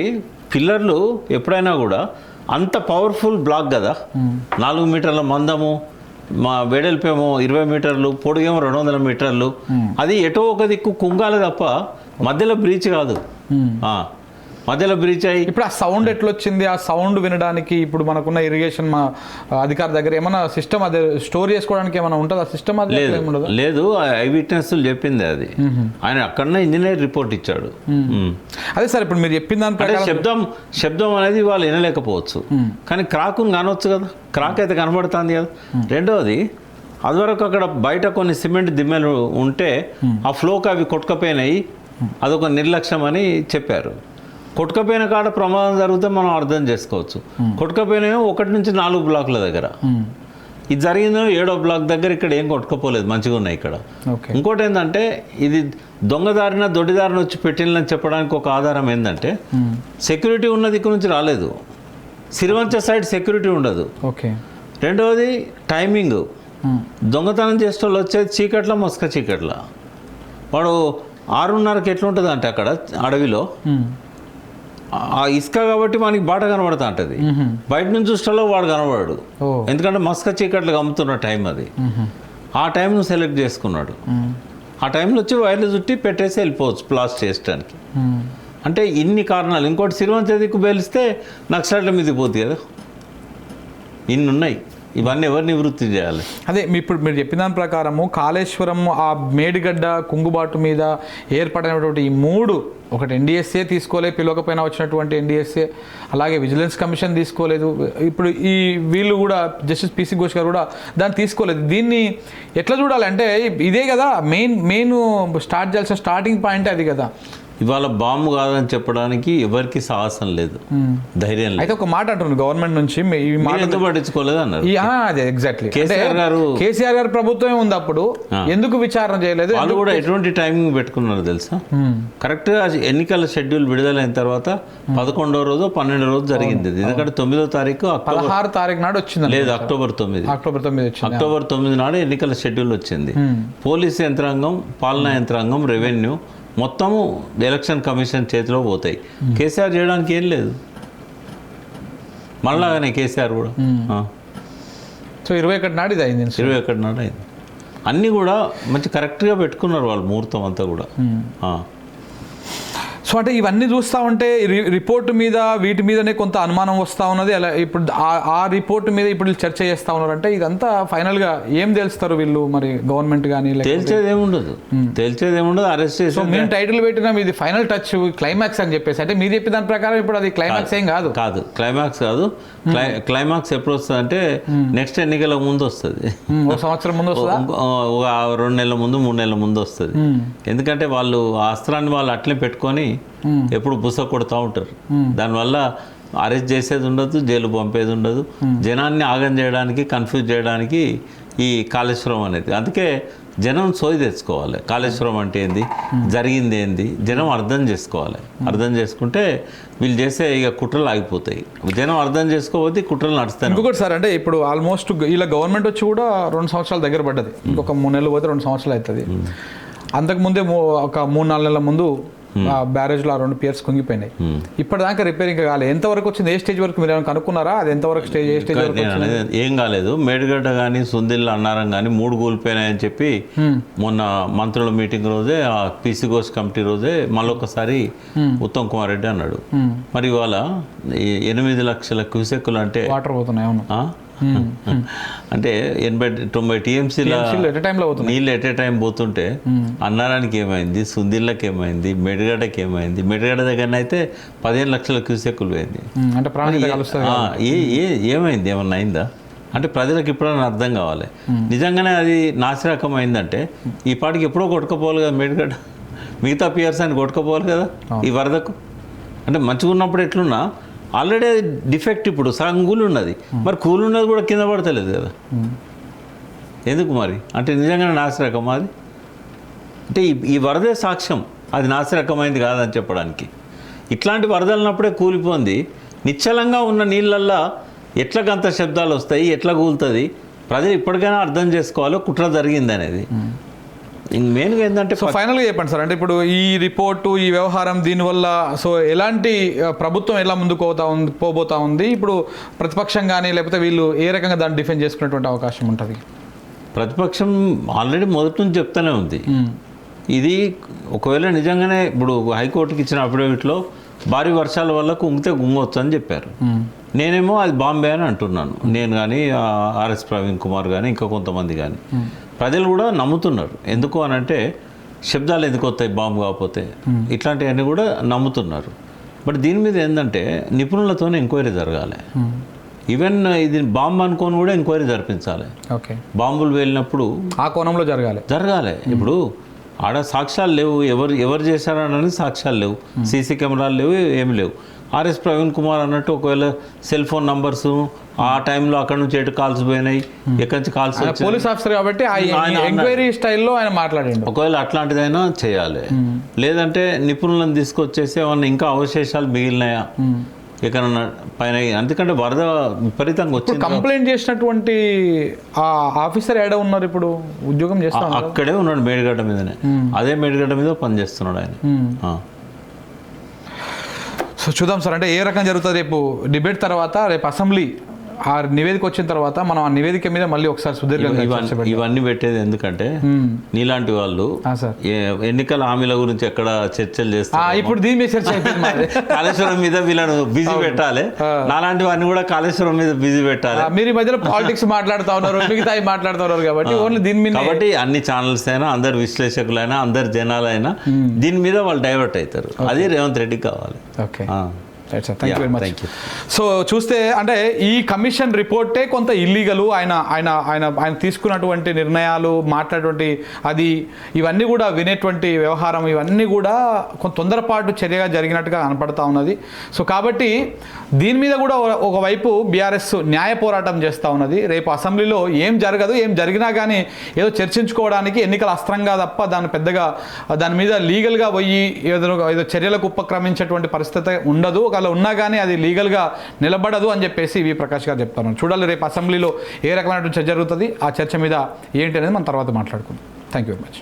Speaker 2: పిల్లర్లు ఎప్పుడైనా కూడా అంత పవర్ఫుల్ బ్లాక్ కదా, 4 మీటర్ల మందము, మా వెడల్పేమో 20 మీటర్లు, పొడుగేమో 200 మీటర్లు. అది ఎటో ఒక దిక్కు కుంగాలి తప్ప మధ్యలో బ్రీచ్ కాదు. మధ్యలో బ్రీచ్ అయ్యి
Speaker 1: ఇప్పుడు ఆ సౌండ్ ఎట్లా వచ్చింది? ఆ సౌండ్ వినడానికి ఇప్పుడు మనకున్న ఇరిగేషన్ మా అధికారి దగ్గర ఏమైనా సిస్టమ్ అదే స్టోర్ చేసుకోవడానికి ఏమైనా ఉంటుంది? ఆ సిస్టమ్ అది
Speaker 2: లేదు. ఐ విట్నెస్లు చెప్పింది అది. ఆయన అక్కడనే ఇంజనీర్ రిపోర్ట్ ఇచ్చాడు.
Speaker 1: అదే సార్ ఇప్పుడు మీరు చెప్పిన దాని ప్రకారం
Speaker 2: శబ్దం అనేది వాళ్ళు వినలేకపోవచ్చు, కానీ క్రాకును కానవచ్చు కదా. క్రాక్ అయితే కనబడుతుంది కదా. రెండవది, అదివరకు అక్కడ బయట కొన్ని సిమెంట్ దిమ్మెలు ఉంటే ఆ ఫ్లోకి అవి కొట్టుకపోయినాయి, అదొక నిర్లక్ష్యం అని చెప్పారు. కొట్టుకపోయిన కాడ ప్రమాదం జరిగితే మనం అర్థం చేసుకోవచ్చు. కొట్టుకపోయినాయో 1 నుంచి 4 బ్లాకుల దగ్గర. ఇది జరిగిందో 7వ బ్లాక్ దగ్గర. ఇక్కడ ఏం కొట్టుకపోలేదు, మంచిగా ఉన్నాయి ఇక్కడ. ఇంకోటి ఏంటంటే, ఇది దొంగదారిన దొడ్డిదారిన వచ్చి పెట్టిందని చెప్పడానికి ఒక ఆధారం ఏంటంటే, సెక్యూరిటీ ఉన్న దిక్కు నుంచి రాలేదు. సిరివంచ సైడ్ సెక్యూరిటీ ఉండదు. రెండవది టైమింగ్. దొంగతనం చేసే వాళ్ళు వచ్చేది చీకట్ల, మస్క చీకట్ల. వాడు 6:30కి ఎట్లుంటుంది అంటే అక్కడ అడవిలో ఆ ఇసుక కాబట్టి మనకి బాట కనబడతా ఉంటుంది. బయట నుంచి చూసేలో వాడు కనబడాడు, ఎందుకంటే మస్క చీకట్లకు అమ్ముతున్న టైం అది. ఆ టైంను సెలెక్ట్ చేసుకున్నాడు. ఆ టైంలో వచ్చి వైర్లు చుట్టి పెట్టేసి వెళ్ళిపోవచ్చు బ్లాస్ట్ చేయడానికి. అంటే ఇన్ని కారణాలు. ఇంకోటి, సిరివంచ దిక్కు పేలిస్తే నక్సలైట్ల మీదకి పోతుంది కదా. ఇన్ని ఉన్నాయి. ఇవన్నీ ఎవరు నివృత్తి చేయాలి?
Speaker 1: అదే ఇప్పుడు మీరు చెప్పిన దాని ప్రకారము కాళేశ్వరం, ఆ మేడిగడ్డ కుంగుబాటు మీద ఏర్పడినటువంటి ఈ 3, ఒకటి ఎన్డీఎస్ఏ తీసుకోలేదు, పిలవకపోయినా వచ్చినటువంటి ఎన్డీఎస్ఏ, అలాగే విజిలెన్స్ కమిషన్ తీసుకోలేదు, ఇప్పుడు ఈ వీళ్ళు కూడా జస్టిస్ పిసి ఘోష్ గారు కూడా దాన్ని తీసుకోలేదు. దీన్ని ఎట్లా చూడాలి అంటే, ఇదే కదా మెయిన్ స్టార్ట్ చేయాల్సిన స్టార్టింగ్ పాయింట్ అది కదా.
Speaker 2: ఇవాళ బాంబు కాదని చెప్పడానికి ఎవరికి సాహసం లేదు, ధైర్యం లేదు.
Speaker 1: అయితే ఒక మాట అంటున్నారు గవర్నమెంట్ నుంచి, ఈ మాట
Speaker 2: ఎందుకు పట్టించుకోలేదు అన్నారు.
Speaker 1: అదే ఎగ్జాక్ట్లీ
Speaker 2: కేసీఆర్
Speaker 1: గారు ప్రభుత్వమే ఉంది అప్పుడు, ఎందుకు విచారణ చేయలేదు?
Speaker 2: వాళ్ళు కూడా ఎటువంటి టైమింగ్ పెట్టుకున్నారు తెలుసా? కరెక్ట్గా ఎన్నికల షెడ్యూల్ విడుదలైన తర్వాత 11వ రోజు 12వ రోజు జరిగింది. ఎందుకంటే 9వ తారీఖు
Speaker 1: 16వ తారీఖు నాడు వచ్చింది.
Speaker 2: లేదు, అక్టోబర్ 9 నాడు ఎన్నికల షెడ్యూల్ వచ్చింది. పోలీస్ యంత్రాంగం, పాలనా యంత్రాంగం, రెవెన్యూ మొత్తము ఎలక్షన్ కమిషన్ చేతిలో పోతాయి. కేసీఆర్ చేయడానికి ఏం లేదు. మళ్ళాగానే కేసీఆర్ కూడా
Speaker 1: సో 21 నాడు ఇది అయింది.
Speaker 2: 21 నాడు అయింది. అన్నీ కూడా మంచి కరెక్ట్గా పెట్టుకున్నారు వాళ్ళు, ముహూర్తం అంతా కూడా.
Speaker 1: సో అంటే ఇవన్నీ చూస్తూ ఉంటే రిపోర్టు మీద వీటి మీదనే కొంత అనుమానం వస్తూ ఉన్నది. అలా ఇప్పుడు ఆ రిపోర్టు మీద ఇప్పుడు చర్చ చేస్తూ ఉన్నారు. అంటే ఇదంతా ఫైనల్గా ఏం తెలుస్తారు వీళ్ళు, మరి గవర్నమెంట్ కానీ?
Speaker 2: తేల్చేది ఏముండదు, అరెస్ట్ చేసి.
Speaker 1: సో మేము టైటిల్ పెట్టినాం ఇది ఫైనల్ టచ్, క్లైమాక్స్ అని చెప్పేసి. అంటే మీరు చెప్పిన దాని ప్రకారం ఇప్పుడు అది క్లైమాక్స్ ఏం కాదు.
Speaker 2: క్లైమాక్స్ కాదు. క్లైమాక్స్ ఎప్పుడు వస్తుంది అంటే నెక్స్ట్ ఎన్నికల ముందు వస్తుంది.
Speaker 1: 1 సంవత్సరం ముందు వస్తుంది,
Speaker 2: ఒక 2 నెలల ముందు, 3 నెలల ముందు వస్తుంది. ఎందుకంటే వాళ్ళు ఆ అస్త్రాన్ని వాళ్ళు అట్లే పెట్టుకొని ఎప్పుడు బుస కొడుతూ ఉంటారు. దానివల్ల అరెస్ట్ చేసేది ఉండదు, జైలు పంపేది ఉండదు. జనాన్ని ఆగం చేయడానికి, కన్ఫ్యూజ్ చేయడానికి ఈ కాళేశ్వరం అనేది. అందుకే జనం సోయి తెచ్చుకోవాలి. కాళేశ్వరం అంటే ఏంది, జరిగింది ఏంది, జనం అర్థం చేసుకోవాలి. అర్థం చేసుకుంటే వీళ్ళు చేసే ఇక కుట్రలు ఆగిపోతాయి. జనం అర్థం చేసుకోకపోతే కుట్రలు నడుస్తాయి.
Speaker 1: ఇంకొకటి సార్, అంటే ఇప్పుడు ఆల్మోస్ట్ ఇలా గవర్నమెంట్ వచ్చి కూడా 2 సంవత్సరాల దగ్గర పడ్డది. ఇంకొక 3 నెలలు పోతే 2 సంవత్సరాలు అవుతుంది. అంతకుముందే ఒక 3-4 నెలల ముందు బ్యారేజ్లో ఆ 2 పియర్స్ కుంగిపోయినాయి. ఇప్పటిదాకా రిపేరింగ్ కాలేదు. ఎంతవరకు వచ్చింది? ఏ స్టేజ్ వరకు మీరు ఏమైనా కనుక్కున్నారా? అది ఎంతవరకు స్టేజ్, ఏ స్టేజ్ వరకు
Speaker 2: నేను అనేది ఏం కాలేదు. మేడిగడ్డ కానీ సుందిల్ల అన్నారం కానీ 3 కూలిపోయినాయని చెప్పి మొన్న మంత్రుల మీటింగ్ రోజే ఆ పీసీ ఘోష్ కమిటీ రోజే మళ్ళొకసారి ఉత్తమ్ కుమార్ రెడ్డి అన్నాడు. మరి ఇవాళ 8 లక్షల క్యూసెక్కులు అంటే
Speaker 1: వాటర్ పోతున్నాయి. అవును.
Speaker 2: అంటే 80-90 టీఎంసీల నీళ్ళు ఎట్ ఏ టైం పోతుంటే అన్నారానికి ఏమైంది, సుందిళ్ళకి ఏమైంది, మెడిగడ్డకి ఏమైంది? మెడిగడ్డ దగ్గర అయితే 15 లక్షల క్యూసెక్కులు పోయింది. ఏమైంది? ఏమన్నా అయిందా? అంటే ప్రజలకు ఇప్పుడైనా అర్థం కావాలి. నిజంగానే అది నాసిరకం అయిందంటే ఈ పాటికి ఎప్పుడో కొట్టుకపోవాలి కదా మెడిగడ్డ. మిగతా పియర్స్ అని కొట్టుకపోవాలి కదా ఈ వరదకు. అంటే మంచిగా ఉన్నప్పుడు ఎట్లున్నా ఆల్రెడీ డిఫెక్ట్. ఇప్పుడు సగం కూలి ఉన్నది, మరి కూలి ఉన్నది కూడా కింద పడతలేదు కదా. ఎందుకు మరి? అంటే నిజంగానే నాసిరకం అది. అంటే ఈ వరదే సాక్ష్యం అది నాసిరకమైంది కాదని చెప్పడానికి. ఇట్లాంటి వరదలన్నప్పుడే కూలిపోయింది. నిశ్చలంగా ఉన్న నీళ్ళల్లో ఎట్లా గంత శబ్దాలు వస్తాయి, ఎట్లా కూలుతుంది? ప్రజలు ఇప్పటికైనా అర్థం చేసుకోవాలి కుట్ర జరిగింది అనేది. మెయిన్గా ఏంటంటే
Speaker 1: ఫైనల్గా చెప్పండి సార్, అంటే ఇప్పుడు ఈ రిపోర్టు, ఈ వ్యవహారం, దీనివల్ల సో ఎలాంటి ప్రభుత్వం ఎలా ముందుకు పోబోతా ఉంది? ఇప్పుడు ప్రతిపక్షం కానీ లేకపోతే వీళ్ళు ఏ రకంగా దాన్ని డిఫెండ్ చేసుకునేటువంటి అవకాశం ఉంటుంది?
Speaker 2: ప్రతిపక్షం ఆల్రెడీ మొదటి నుంచి చెప్తూనే ఉంది. ఇది ఒకవేళ నిజంగానే ఇప్పుడు హైకోర్టుకి ఇచ్చిన అఫిడవిట్లో భారీ వర్షాల వల్ల కుంగితే గుంగొచ్చు అని చెప్పారు. నేనేమో అది బాంబే అని అంటున్నాను. నేను కానీ ఆర్ఎస్ ప్రవీణ్ కుమార్ కానీ ఇంకా కొంతమంది కానీ. ప్రజలు కూడా నమ్ముతున్నారు. ఎందుకు అని అంటే శబ్దాలు ఎందుకు వస్తాయి బాంబు కాకపోతే, ఇట్లాంటివన్నీ కూడా నమ్ముతున్నారు. బట్ దీని మీద ఏంటంటే నిపుణులతోనే ఎంక్వైరీ జరగాలి. ఈవెన్ ఇది బాంబు అనుకొని కూడా ఎంక్వైరీ జరిపించాలి.
Speaker 1: ఓకే,
Speaker 2: బాంబులు వెళ్ళినప్పుడు
Speaker 1: ఆ కోణంలో జరగాలి. ఇప్పుడు ఆడ సాక్ష్యాలు లేవు, ఎవరు చేశారని సాక్ష్యాలు లేవు, సీసీ కెమెరాలు లేవు, ఏమి లేవు. ఆర్ఎస్ ప్రవీణ్ కుమార్ అన్నట్టు ఒకవేళ సెల్ ఫోన్ నంబర్స్ ఆ టైంలో అక్కడ నుంచి ఎటు కాల్స్ పోయినాయి, ఎక్కడి నుంచి కాల్స్ వచ్చాయి, పోలీస్ ఆఫీసర్ కాబట్టి ఎంక్వైరీ స్టైల్లో ఆయన మాట్లాడండి.
Speaker 2: ఒకవేళ అట్లాంటిదైనా చేయాలి. లేదంటే నిపుణులను తీసుకొచ్చేసి ఏమన్నా ఇంకా అవశేషాలు మిగిలినాయా ఎక్కడన్నా పైన. ఎందుకంటే వరద విపరీతంగా వచ్చింది.
Speaker 1: కంప్లైంట్ చేసినటువంటి ఆ ఆఫీసర్ ఏడ ఉన్నారు ఇప్పుడు? ఉద్యోగం చేస్తా
Speaker 2: అక్కడే ఉన్నాడు మేడిగడ్డ మీదనే. అదే మేడిగడ్డ మీద పనిచేస్తున్నాడు ఆయన.
Speaker 1: సో చూద్దాం సార్, అంటే ఏ రకం జరుగుతుంది రేపు డిబేట్ తర్వాత, రేపు అసెంబ్లీ ఆ నివేదిక వచ్చిన తర్వాత మనం ఆ నివేదిక మీద మళ్ళీ ఒకసారి సుదీర్ఘంగా
Speaker 2: ఇవన్నీ పెట్టేది ఎందుకంటే నీలాంటి వాళ్ళు ఎన్నికల హామీల గురించి ఎక్కడ చర్చలు చేస్తారు.
Speaker 1: ఇప్పుడు దీని మీద చర్చ
Speaker 2: కాళేశ్వరం మీద వీళ్ళను బిజీ పెట్టాలి. నాలాంటి వాడిని కూడా కాళేశ్వరం మీద బిజీ పెట్టాలి.
Speaker 1: మీరు ఈ మధ్యలో పాలిటిక్స్ మాట్లాడుతూ ఉన్నారు, మిగతా మాట్లాడుతూ ఉన్నారు కాబట్టి ఓన్లీ దీని మీద.
Speaker 2: కాబట్టి అన్ని ఛానల్స్ అయినా, అందరు విశ్లేషకులైనా, అందరు జనాలైనా దీని మీద వాళ్ళు డైవర్ట్ అవుతారు. అది రేవంత్ రెడ్డికి కావాలి.
Speaker 1: ఓకే, సో చూస్తే అంటే ఈ కమిషన్ రిపోర్టే కొంత ఇల్లీగలు. ఆయన తీసుకున్నటువంటి నిర్ణయాలు, మాట్లాడేటువంటి అది, ఇవన్నీ కూడా వినేటువంటి వ్యవహారం, ఇవన్నీ కూడా కొంత తొందరపాటు చర్యగా జరిగినట్టుగా కనపడతా ఉన్నది. సో కాబట్టి దీని మీద కూడా ఒకవైపు బీఆర్ఎస్ న్యాయ పోరాటం చేస్తూ ఉన్నది. రేపు అసెంబ్లీలో ఏం జరగదు, ఏం జరిగినా కానీ ఏదో చర్చించుకోవడానికి ఎన్నికల అస్త్రంగా తప్ప దాన్ని పెద్దగా దాని మీద లీగల్గా పోయి ఏదో చర్యలకు ఉపక్రమించేటువంటి పరిస్థితి ఉండదు. ఒకవేళ ఉన్నా కానీ అది లీగల్గా నిలబడదు అని చెప్పేసి వి ప్రకాష్ గారు చెప్తారు. చూడాలి రేపు అసెంబ్లీలో ఏ రకమైనటువంటి చర్చ జరుగుతుంది, ఆ చర్చ మీద ఏంటి అనేది మనం తర్వాత మాట్లాడుకుందాం. Thank you very much.